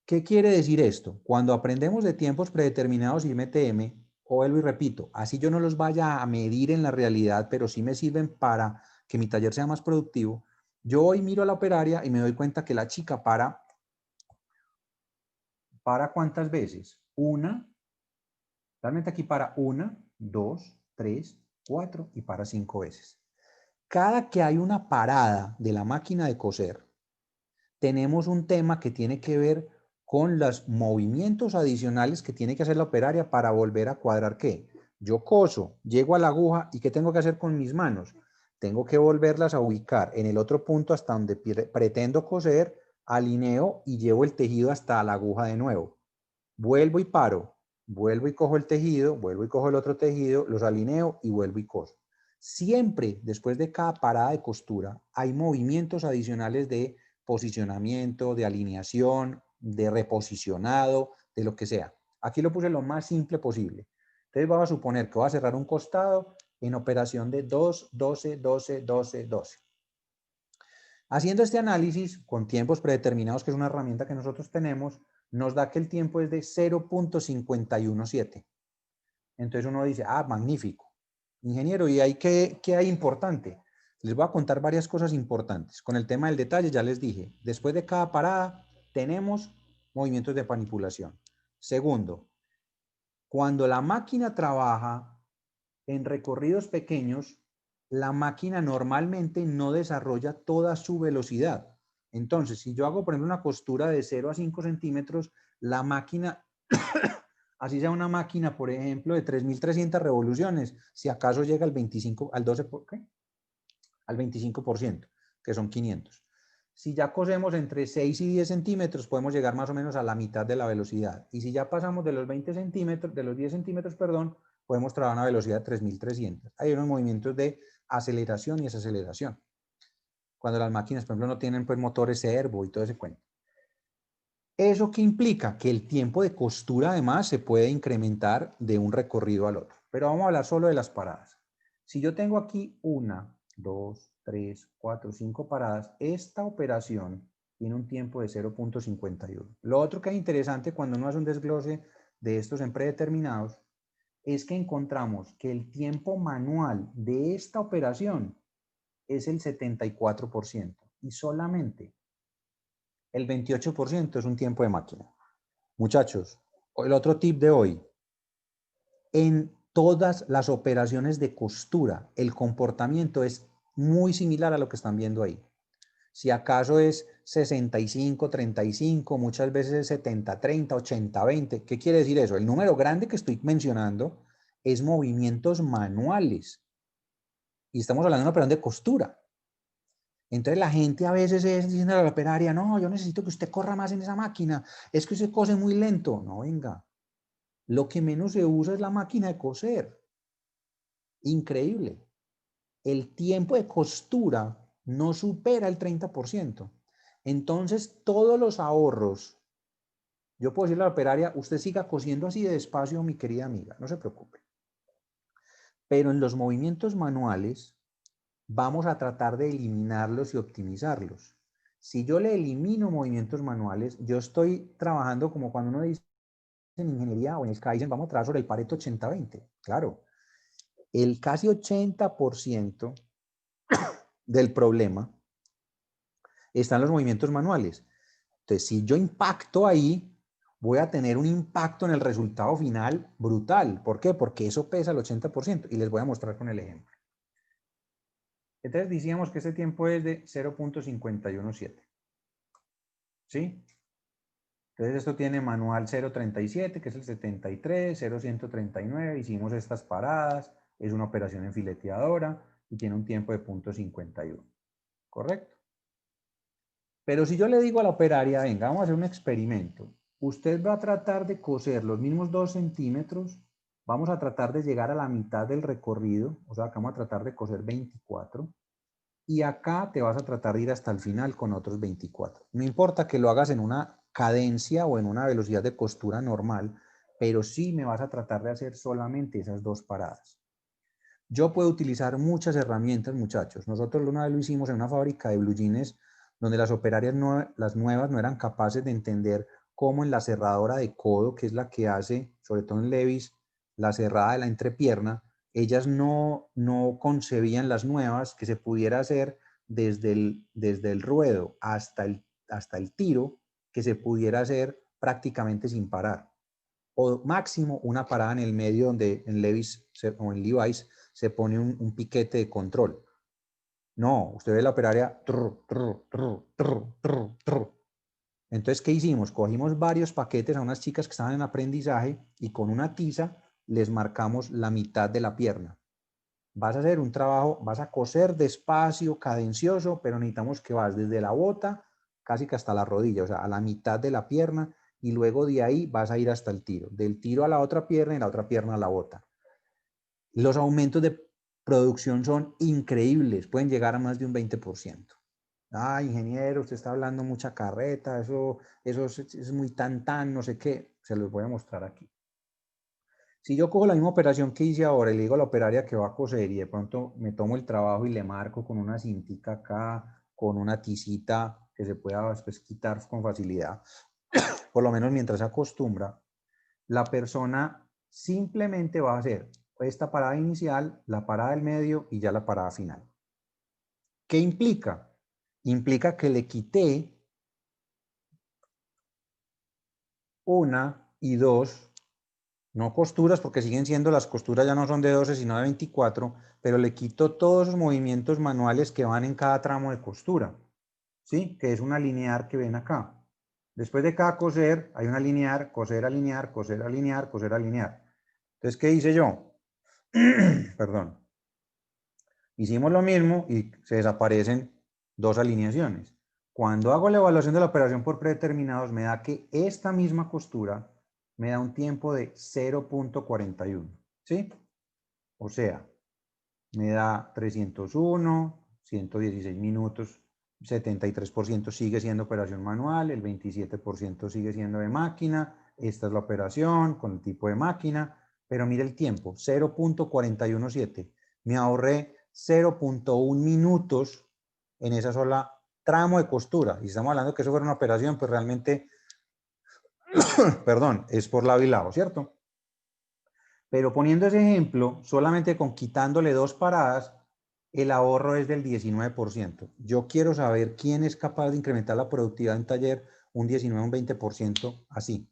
¿Qué quiere decir esto? Cuando aprendemos de tiempos predeterminados y MTM, vuelvo y repito, así yo no los vaya a medir en la realidad, pero sí me sirven para que mi taller sea más productivo, yo hoy miro a la operaria y me doy cuenta que la chica ¿para cuántas veces? Realmente aquí para 1, 2, 3, 4 y para 5 veces. Cada que hay una parada de la máquina de coser, tenemos un tema que tiene que ver con los movimientos adicionales que tiene que hacer la operaria para volver a cuadrar ¿qué? Yo coso, llego a la aguja y ¿qué tengo que hacer con mis manos? Tengo que volverlas a ubicar en el otro punto hasta donde pretendo coser, alineo y llevo el tejido hasta la aguja de nuevo. Vuelvo y paro, vuelvo y cojo el tejido, vuelvo y cojo el otro tejido, los alineo y vuelvo y coso. Siempre después de cada parada de costura hay movimientos adicionales de posicionamiento, de alineación, de reposicionado, de lo que sea. Aquí lo puse lo más simple posible. Entonces vamos a suponer que voy a cerrar un costado en operación de 2, 12, 12, 12, 12. Haciendo este análisis con tiempos predeterminados, que es una herramienta que nosotros tenemos, nos da que el tiempo es de 0.517. Entonces uno dice, ah, magnífico. Ingeniero, ¿y ahí qué hay importante? Les voy a contar varias cosas importantes. Con el tema del detalle ya les dije, después de cada parada tenemos movimientos de manipulación. Segundo, cuando la máquina trabaja en recorridos pequeños, la máquina normalmente no desarrolla toda su velocidad. Entonces, si yo hago, por ejemplo, una costura de 0 a 5 centímetros, la máquina, así sea una máquina, por ejemplo, de 3.300 revoluciones, si acaso llega al 25, al 12, ¿qué? Al 25%, que son 500. Si ya cosemos entre 6 y 10 centímetros, podemos llegar más o menos a la mitad de la velocidad. Y si ya pasamos de los 20 centímetros, de los 10 centímetros, perdón, podemos trabajar a una velocidad de 3.300. Hay unos movimientos de aceleración y desaceleración. Cuando las máquinas, por ejemplo, no tienen pues, motores servo y todo ese cuento. ¿Eso qué implica? Que el tiempo de costura además se puede incrementar de un recorrido al otro. Pero vamos a hablar solo de las paradas. Si yo tengo aquí 1, 2, 3, 4, 5 paradas, esta operación tiene un tiempo de 0.51. Lo otro que es interesante cuando uno hace un desglose de estos en predeterminados es que encontramos que el tiempo manual de esta operación es el 74% y solamente el 28% es un tiempo de máquina. Muchachos, el otro tip de hoy, en todas las operaciones de costura, el comportamiento es muy similar a lo que están viendo ahí. Si acaso es 65-35, muchas veces es 70-30, 80-20. ¿Qué quiere decir eso? El número grande que estoy mencionando es movimientos manuales. Y estamos hablando de una operación de costura. Entonces la gente a veces es diciendo a la operaria, no, yo necesito que usted corra más en esa máquina, es que usted cose muy lento. No, venga, lo que menos se usa es la máquina de coser. Increíble. El tiempo de costura no supera el 30%. Entonces todos los ahorros, yo puedo decirle a la operaria, usted siga cosiendo así de despacio, mi querida amiga, no se preocupe. Pero en los movimientos manuales, vamos a tratar de eliminarlos y optimizarlos. Si yo le elimino movimientos manuales, yo estoy trabajando como cuando uno dice en ingeniería o en el Kaizen, vamos a trabajar sobre el Pareto 80-20. Claro, el casi 80% del problema está en los movimientos manuales. Entonces, si yo impacto ahí, voy a tener un impacto en el resultado final brutal. ¿Por qué? Porque eso pesa el 80% y les voy a mostrar con el ejemplo. Entonces decíamos que ese tiempo es de 0.517. ¿Sí? Entonces esto tiene manual 037, que es el 73, 0139, hicimos estas paradas, es una operación en fileteadora y tiene un tiempo de .51, ¿correcto? Pero si yo le digo a la operaria, venga, vamos a hacer un experimento. Usted va a tratar de coser los mismos 2 centímetros, vamos a tratar de llegar a la mitad del recorrido, o sea, acá vamos a tratar de coser 24, y acá te vas a tratar de ir hasta el final con otros 24. No importa que lo hagas en una cadencia o en una velocidad de costura normal, pero sí me vas a tratar de hacer solamente esas 2 paradas. Yo puedo utilizar muchas herramientas, muchachos. Nosotros una vez lo hicimos en una fábrica de blue jeans, donde las operarias las nuevas no eran capaces de entender cómo en la cerradora de codo, que es la que hace, sobre todo en Levi's, la cerrada de la entrepierna, ellas no concebían las nuevas que se pudiera hacer desde el ruedo hasta el tiro, que se pudiera hacer prácticamente sin parar. O máximo una parada en el medio donde en Levi's o en Levi's se pone un piquete de control. No, usted ve la operaria. Entonces, ¿qué hicimos? Cogimos varios paquetes a unas chicas que estaban en aprendizaje y con una tiza les marcamos la mitad de la pierna. Vas a hacer un trabajo, vas a coser despacio, cadencioso, pero necesitamos que vas desde la bota casi que hasta la rodilla, o sea, a la mitad de la pierna, y luego de ahí vas a ir hasta el tiro. Del tiro a la otra pierna y la otra pierna a la bota. Los aumentos de producción son increíbles, pueden llegar a más de un 20%. Ah, ingeniero, usted está hablando mucha carreta, eso es muy tan, no sé qué. Se los voy a mostrar aquí. Si yo cojo la misma operación que hice ahora y le digo a la operaria que va a coser y de pronto me tomo el trabajo y le marco con una cintica acá, con una tisita que se pueda después quitar con facilidad, por lo menos mientras se acostumbra, la persona simplemente va a hacer esta parada inicial, la parada del medio y ya la parada final. ¿Qué implica? Implica que le quité 1 y 2, no costuras porque siguen siendo, las costuras ya no son de 12 sino de 24, pero le quito todos esos movimientos manuales que van en cada tramo de costura, ¿sí? Que es una linear que ven acá. Después de cada coser hay una linear, coser, alinear, coser, alinear, coser, alinear. Entonces, ¿qué hice yo? Perdón. Hicimos lo mismo y se desaparecen 2 alineaciones. Cuando hago la evaluación de la operación por predeterminados, me da que esta misma costura me da un tiempo de 0.41, ¿sí? O sea, me da 301, 116 minutos, 73% sigue siendo operación manual, el 27% sigue siendo de máquina, esta es la operación con el tipo de máquina, pero mire el tiempo, 0.417. Me ahorré 0.1 minutos en esa sola tramo de costura. Y estamos hablando que eso fuera una operación, pues realmente, perdón, es por lado y lado, ¿cierto? Pero poniendo ese ejemplo, solamente con quitándole 2 paradas, el ahorro es del 19%. Yo quiero saber quién es capaz de incrementar la productividad en taller un 19, un 20% así.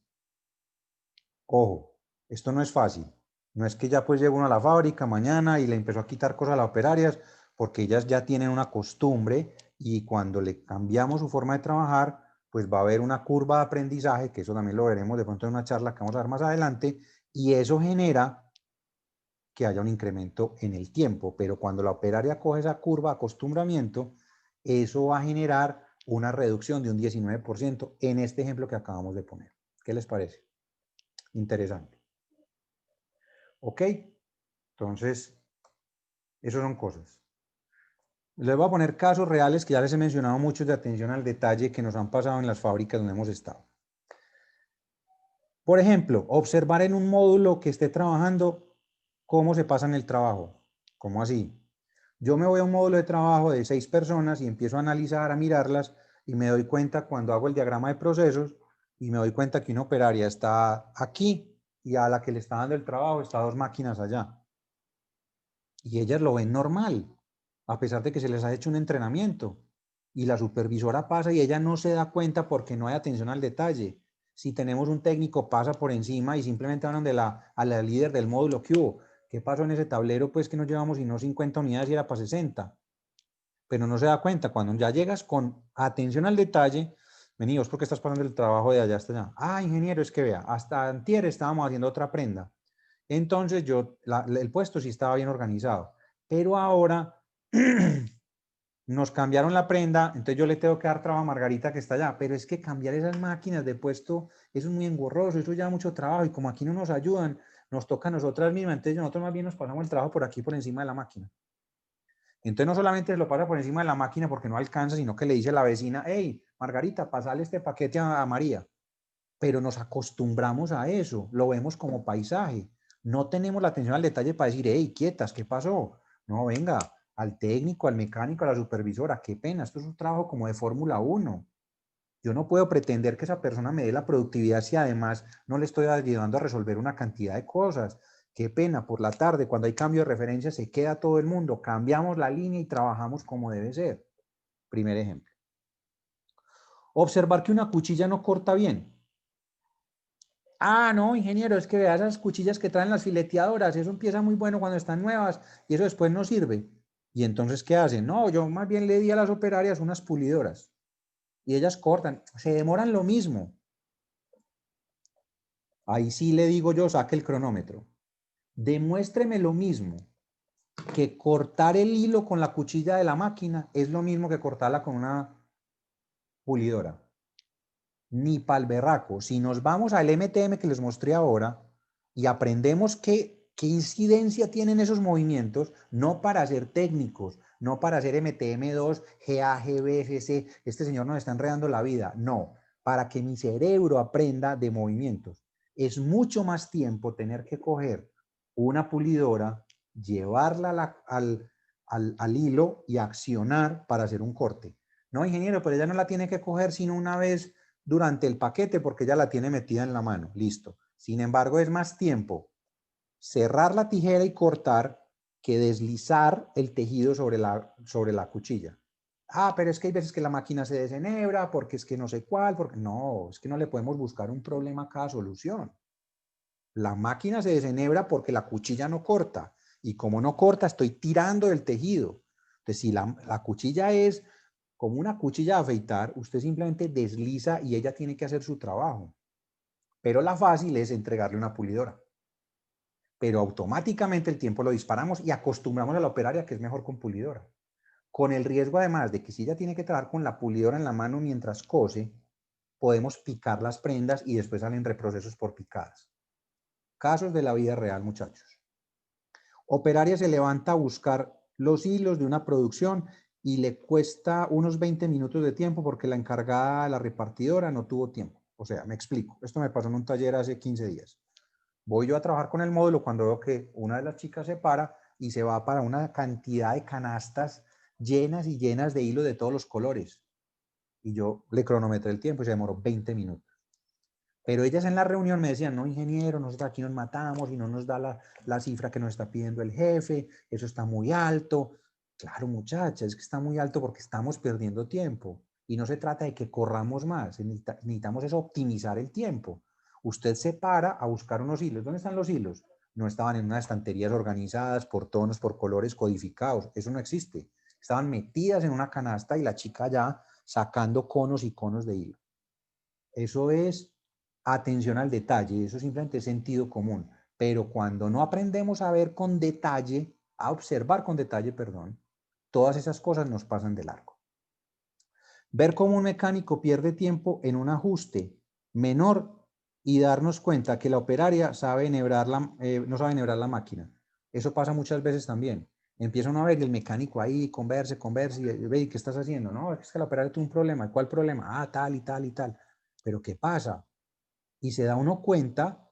Ojo, esto no es fácil. No es que ya pues llegó uno a la fábrica mañana y le empezó a quitar cosas a las operarias, porque ellas ya tienen una costumbre y cuando le cambiamos su forma de trabajar, pues va a haber una curva de aprendizaje, que eso también lo veremos de pronto en una charla que vamos a ver más adelante, y eso genera que haya un incremento en el tiempo, pero cuando la operaria coge esa curva de acostumbramiento, eso va a generar una reducción de un 19% en este ejemplo que acabamos de poner. ¿Qué les parece? Interesante. ¿Ok? Entonces, eso son cosas. Les voy a poner casos reales que ya les he mencionado muchos de atención al detalle que nos han pasado en las fábricas donde hemos estado. Por ejemplo, observar en un módulo que esté trabajando cómo se pasa en el trabajo. ¿Cómo así? Yo me voy a un módulo de trabajo de 6 personas y empiezo a analizar, a mirarlas y me doy cuenta cuando hago el diagrama de procesos y me doy cuenta que una operaria está aquí y a la que le está dando el trabajo está 2 máquinas allá. Y ellas lo ven normal, a pesar de que se les ha hecho un entrenamiento. Y la supervisora pasa y ella no se da cuenta porque no hay atención al detalle. Si tenemos un técnico, pasa por encima y simplemente hablan a la líder del módulo que hubo. ¿Qué pasó en ese tablero? Pues que nos llevamos y no 50 unidades y era para 60. Pero no se da cuenta. Cuando ya llegas con atención al detalle, Vení, ¿vos por qué estás pasando el trabajo de allá hasta allá? Ah, ingeniero, es que vea, hasta antier estábamos haciendo otra prenda. Entonces el puesto sí estaba bien organizado, pero ahora nos cambiaron la prenda, entonces yo le tengo que dar trabajo a Margarita que está allá, pero es que cambiar esas máquinas de puesto, eso es muy engorroso, eso lleva mucho trabajo y como aquí no nos ayudan, nos toca a nosotras mismas, entonces nosotros más bien nos pasamos el trabajo por aquí, por encima de la máquina. Entonces no solamente lo pasa por encima de la máquina porque no alcanza, sino que le dice a la vecina, hey, Margarita, pasale este paquete a María. Pero nos acostumbramos a eso, lo vemos como paisaje. No tenemos la atención al detalle para decir, hey, quietas, ¿qué pasó? No, venga, al técnico, al mecánico, a la supervisora, qué pena, esto es un trabajo como de Fórmula 1. Yo no puedo pretender que esa persona me dé la productividad si además no le estoy ayudando a resolver una cantidad de cosas. Qué pena, por la tarde, cuando hay cambio de referencia, se queda todo el mundo, cambiamos la línea y trabajamos como debe ser. Primer ejemplo. Observar que una cuchilla no corta bien. Ah, no, ingeniero, es que vea esas cuchillas que traen las fileteadoras, eso empieza muy bueno cuando están nuevas y eso después no sirve. ¿Y entonces qué hacen? No, yo más bien le di a las operarias unas pulidoras y ellas cortan, se demoran lo mismo. Ahí sí le digo yo, saque el cronómetro. Demuéstreme lo mismo, que cortar el hilo con la cuchilla de la máquina es lo mismo que cortarla con una pulidora. Ni pal berraco. Si nos vamos al MTM que les mostré ahora y aprendemos qué incidencia tienen esos movimientos, no para ser técnicos, no para hacer MTM2, GA, GB, FC, este señor nos está enredando la vida, no, para que mi cerebro aprenda de movimientos. Es mucho más tiempo tener que coger una pulidora, llevarla al hilo y accionar para hacer un corte. No, ingeniero, pero ella no la tiene que coger sino una vez durante el paquete porque ya la tiene metida en la mano, listo. Sin embargo, es más tiempo cerrar la tijera y cortar que deslizar el tejido sobre la cuchilla. Ah, pero es que hay veces que la máquina se desenhebra porque es que no sé cuál, porque no, es que no le podemos buscar un problema a cada solución. La máquina se desenhebra porque la cuchilla no corta y como no corta estoy tirando del tejido. Entonces, si la cuchilla es como una cuchilla de afeitar, usted simplemente desliza y ella tiene que hacer su trabajo. Pero la fácil es entregarle una pulidora. Pero automáticamente el tiempo lo disparamos y acostumbramos a la operaria que es mejor con pulidora. Con el riesgo además de que si ella tiene que trabajar con la pulidora en la mano mientras cose, podemos picar las prendas y después salen reprocesos por picadas. Casos de la vida real, muchachos. Operaria se levanta a buscar los hilos de una producción y le cuesta unos 20 minutos de tiempo porque la encargada, la repartidora, no tuvo tiempo. O sea, me explico. Esto me pasó en un taller hace 15 días. Voy yo a trabajar con el módulo cuando veo que una de las chicas se para y se va para una cantidad de canastas llenas y llenas de hilo de todos los colores. Y yo le cronometré el tiempo y se demoró 20 minutos. Pero ellas en la reunión me decían, no, ingeniero, nosotros aquí nos matamos y no nos da la cifra que nos está pidiendo el jefe, eso está muy alto. Claro, muchachas, es que está muy alto porque estamos perdiendo tiempo. Y no se trata de que corramos más, necesitamos es optimizar el tiempo. Usted se para a buscar unos hilos. ¿Dónde están los hilos? No estaban en unas estanterías organizadas por tonos, por colores codificados. Eso no existe. Estaban metidas en una canasta y la chica ya sacando conos y conos de hilo. Eso es atención al detalle, eso simplemente es sentido común. Pero cuando no aprendemos a ver con detalle, a observar con detalle, perdón, todas esas cosas nos pasan de largo. Ver cómo un mecánico pierde tiempo en un ajuste menor y darnos cuenta que la operaria sabe no sabe enhebrar la máquina. Eso pasa muchas veces también. Empieza uno a ver el mecánico ahí, converse, y ve, ¿qué estás haciendo? No, es que la operaria tuvo un problema. ¿Cuál problema? Ah, tal y tal y tal. Pero ¿qué pasa? Y se da uno cuenta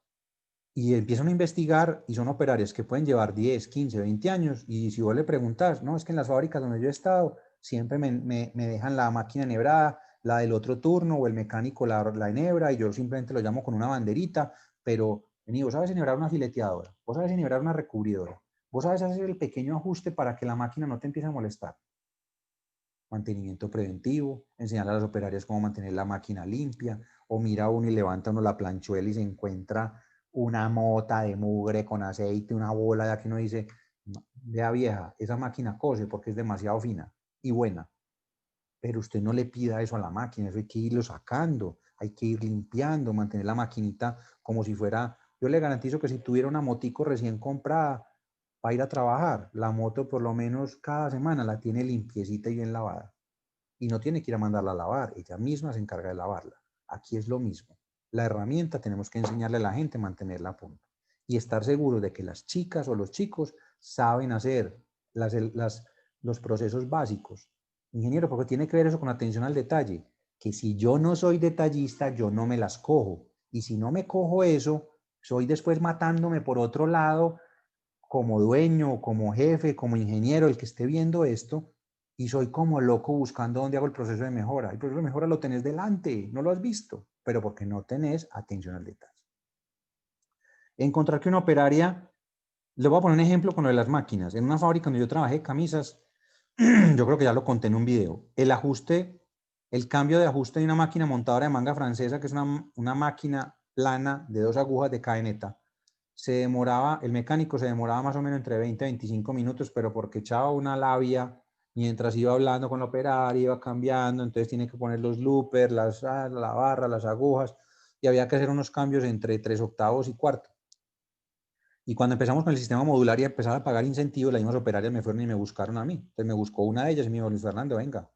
y empiezan a investigar y son operarias que pueden llevar 10, 15, 20 años y si vos le preguntas, no, es que en las fábricas donde yo he estado siempre me dejan la máquina enhebrada, la del otro turno o el mecánico la enhebra y yo simplemente lo llamo con una banderita, pero vení, vos sabes enhebrar una fileteadora, vos sabes enhebrar una recubridora, vos sabes hacer el pequeño ajuste para que la máquina no te empiece a molestar. Mantenimiento preventivo, enseñar a las operarias cómo mantener la máquina limpia, o mira uno y levanta uno la planchuela y se encuentra una mota de mugre con aceite, una bola, ya que uno dice, vea vieja, esa máquina cose porque es demasiado fina y buena. pero usted no le pida eso a la máquina, eso hay que irlo sacando, hay que ir limpiando, mantener la maquinita como si fuera, yo le garantizo que si tuviera una motico recién comprada para ir a trabajar, la moto por lo menos cada semana la tiene limpiecita y bien lavada. Y no tiene que ir a mandarla a lavar, ella misma se encarga de lavarla. Aquí es lo mismo. La herramienta tenemos que enseñarle a la gente a mantenerla a punto. Y estar seguros de que las chicas o los chicos saben hacer los procesos básicos. Ingeniero, porque tiene que ver eso con atención al detalle. Que si yo no soy detallista, yo no me las cojo. Y si no me cojo eso, soy después matándome por otro lado como dueño, como jefe, como ingeniero, el que esté viendo esto, y soy como loco buscando dónde hago el proceso de mejora. El proceso de mejora lo tenés delante, no lo has visto, pero porque no tenés atención al detalle. Encontrar que una operaria, le voy a poner un ejemplo con lo de las máquinas. En una fábrica donde yo trabajé camisas, yo creo que ya lo conté en un video, el cambio de ajuste de una máquina montadora de manga francesa, que es una máquina plana de 2 agujas de cadeneta, el mecánico se demoraba más o menos entre 20 y 25 minutos, pero porque echaba una labia mientras iba hablando con la operaria, iba cambiando, entonces tiene que poner los loopers, la barra, las agujas, y había que hacer unos cambios entre 3/8 y cuarto. Y cuando empezamos con el sistema modular y empezaba a pagar incentivos, las mismas operarias me fueron y me buscaron a mí. Entonces me buscó una de ellas y me dijo, Luis Fernando, venga,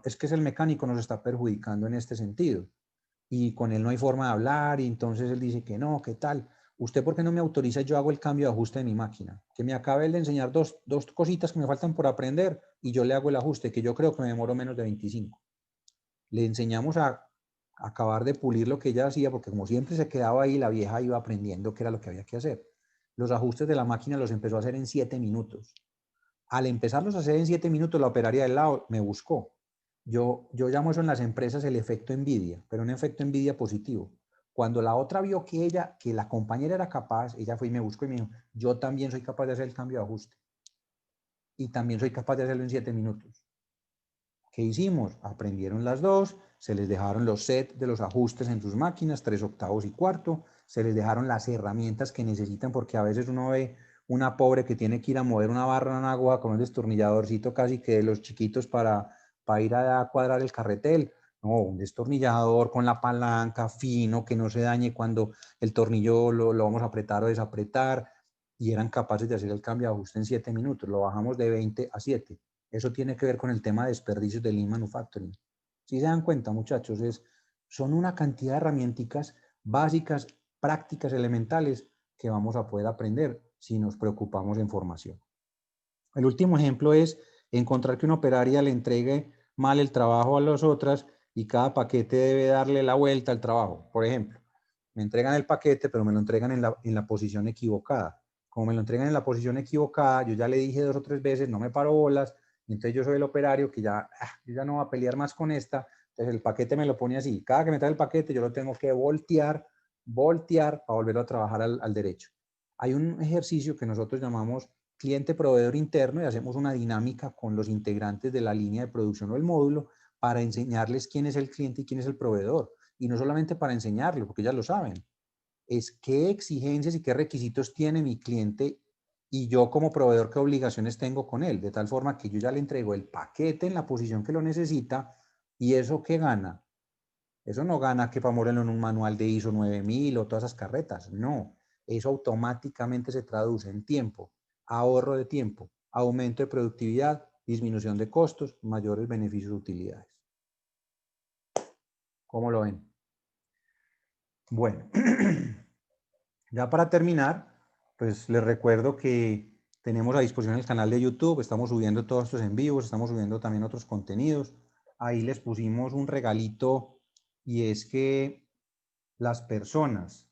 es que es el mecánico, nos está perjudicando en este sentido. Y con él no hay forma de hablar, y entonces él dice que no, ¿qué tal? ¿Usted por qué no me autoriza? Yo hago el cambio de ajuste de mi máquina. Que me acabe de enseñar dos cositas que me faltan por aprender y yo le hago el ajuste, que yo creo que me demoro menos de 25. Le enseñamos a acabar de pulir lo que ella hacía, porque como siempre se quedaba ahí, la vieja iba aprendiendo qué era lo que había que hacer. Los ajustes de la máquina los empezó a hacer en 7 minutos. Al empezarlos a hacer en 7 minutos, la operaria del lado me buscó. Yo llamo eso en las empresas el efecto envidia, pero un efecto envidia positivo. Cuando la otra vio que la compañera era capaz, ella fue y me buscó y me dijo, yo también soy capaz de hacer el cambio de ajuste. Y también soy capaz de hacerlo en 7 minutos. ¿Qué hicimos? Aprendieron las dos, se les dejaron los sets de los ajustes en sus máquinas, 3/8 y cuarto, se les dejaron las herramientas que necesitan, porque a veces uno ve una pobre que tiene que ir a mover una barra en una aguja con un destornilladorcito casi que de los chiquitos para ir a cuadrar el carretel. No, un destornillador con la palanca fino, que no se dañe cuando el tornillo lo vamos a apretar o desapretar, y eran capaces de hacer el cambio de ajuste en 7 minutos. Lo bajamos de 20 a 7. Eso tiene que ver con el tema de desperdicios de Lean Manufacturing. Si se dan cuenta, muchachos, son una cantidad de herramientas básicas, prácticas, elementales que vamos a poder aprender si nos preocupamos en formación. El último ejemplo es encontrar que una operaria le entregue mal el trabajo a las otras y cada paquete debe darle la vuelta al trabajo. Por ejemplo, me entregan el paquete, pero me lo entregan en la posición equivocada. Como me lo entregan en la posición equivocada, yo ya le dije 2 o 3 veces, no me paro bolas, y entonces yo soy el operario que yo ya no voy a pelear más con esta, entonces el paquete me lo pone así. Cada que me trae el paquete yo lo tengo que voltear para volverlo a trabajar al derecho. Hay un ejercicio que nosotros llamamos cliente-proveedor interno y hacemos una dinámica con los integrantes de la línea de producción o el módulo para enseñarles quién es el cliente y quién es el proveedor. Y no solamente para enseñarlo, porque ya lo saben, es qué exigencias y qué requisitos tiene mi cliente y yo como proveedor qué obligaciones tengo con él, de tal forma que yo ya le entrego el paquete en la posición que lo necesita. ¿Y eso qué gana? Eso no gana que para ponerlo en un manual de ISO 9000 o todas esas carretas, no. Eso automáticamente se traduce en tiempo, ahorro de tiempo, aumento de productividad, disminución de costos, mayores beneficios de utilidades. ¿Cómo lo ven? Bueno, ya para terminar, pues les recuerdo que tenemos a disposición el canal de YouTube, estamos subiendo todos estos en vivos, estamos subiendo también otros contenidos. Ahí les pusimos un regalito y es que las personas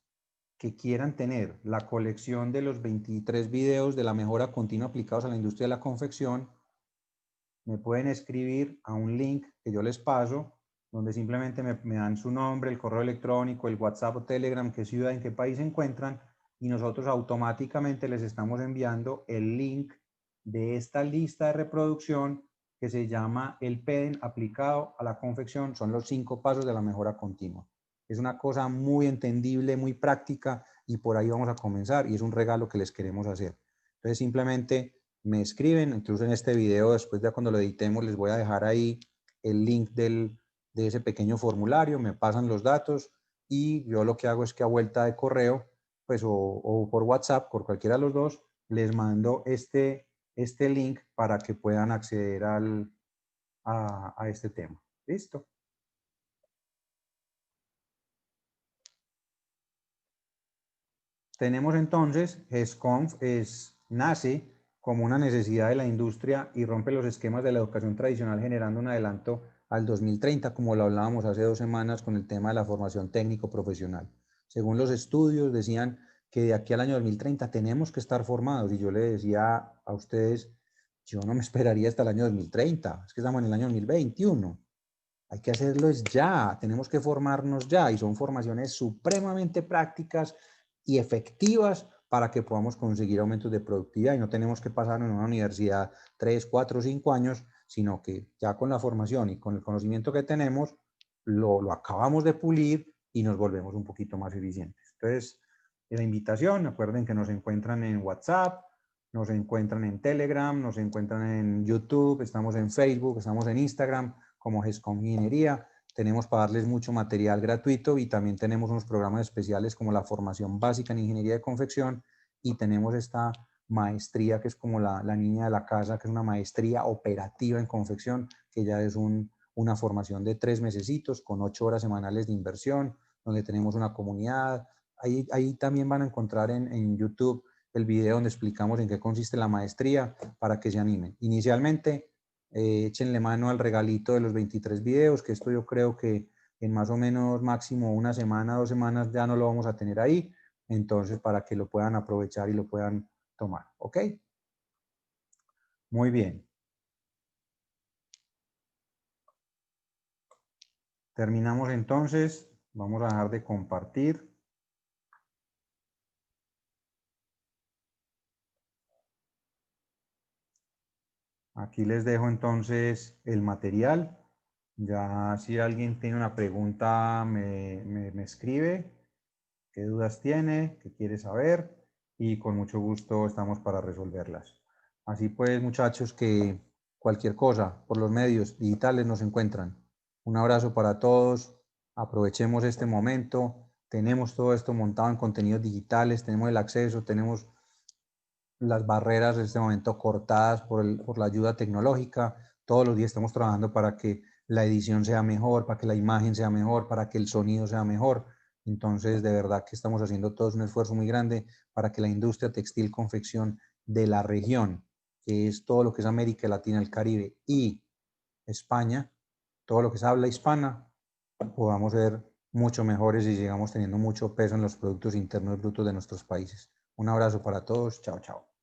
que quieran tener la colección de los 23 videos de la mejora continua aplicados a la industria de la confección, me pueden escribir a un link que yo les paso, donde simplemente me dan su nombre, el correo electrónico, el WhatsApp o Telegram, qué ciudad, en qué país se encuentran, y nosotros automáticamente les estamos enviando el link de esta lista de reproducción que se llama el PEDEN aplicado a la confección. Son los 5 pasos de la mejora continua. Es una cosa muy entendible, muy práctica, y por ahí vamos a comenzar, y es un regalo que les queremos hacer. Entonces simplemente me escriben, incluso en este video, después de cuando lo editemos, les voy a dejar ahí el link de ese pequeño formulario, me pasan los datos y yo lo que hago es que a vuelta de correo, pues o por WhatsApp, por cualquiera de los dos, les mando este link para que puedan acceder a este tema. ¿Listo? Tenemos entonces, GESCONF nace como una necesidad de la industria y rompe los esquemas de la educación tradicional generando un adelanto al 2030, como lo hablábamos hace 2 semanas con el tema de la formación técnico-profesional. Según los estudios decían que de aquí al año 2030 tenemos que estar formados y yo le decía a ustedes, yo no me esperaría hasta el año 2030, es que estamos en el año 2021. Hay que hacerlo es ya, tenemos que formarnos ya y son formaciones supremamente prácticas y efectivas para que podamos conseguir aumentos de productividad y no tenemos que pasar en una universidad 3, 4, 5 años, sino que ya con la formación y con el conocimiento que tenemos, lo acabamos de pulir y nos volvemos un poquito más eficientes. Entonces, la invitación, acuerden que nos encuentran en WhatsApp, nos encuentran en Telegram, nos encuentran en YouTube, estamos en Facebook, estamos en Instagram, como GESCOM Ingeniería. Tenemos para darles mucho material gratuito y también tenemos unos programas especiales como la formación básica en ingeniería de confección y tenemos esta maestría que es como la niña de la casa, que es una maestría operativa en confección, que ya es una formación de 3 mesecitos con 8 horas semanales de inversión, donde tenemos una comunidad. Ahí también van a encontrar en YouTube el video donde explicamos en qué consiste la maestría para que se animen. Inicialmente, échenle mano al regalito de los 23 videos, que esto yo creo que en más o menos máximo 1 semana, 2 semanas ya no lo vamos a tener ahí, entonces para que lo puedan aprovechar y lo puedan tomar, ¿ok? Muy bien. Terminamos entonces, vamos a dejar de compartir. Aquí les dejo entonces el material. Ya si alguien tiene una pregunta me escribe, qué dudas tiene, qué quiere saber y con mucho gusto estamos para resolverlas. Así pues, muchachos, que cualquier cosa por los medios digitales nos encuentran. Un abrazo para todos, aprovechemos este momento, tenemos todo esto montado en contenidos digitales, tenemos el acceso, tenemos las barreras en este momento cortadas por la ayuda tecnológica. Todos los días estamos trabajando para que la edición sea mejor, para que la imagen sea mejor, para que el sonido sea mejor. Entonces, de verdad que estamos haciendo todos un esfuerzo muy grande para que la industria textil confección de la región, que es todo lo que es América Latina, el Caribe y España, todo lo que es habla hispana, podamos ser mucho mejores y sigamos teniendo mucho peso en los productos internos brutos de nuestros países. Un abrazo para todos. Chao, chao.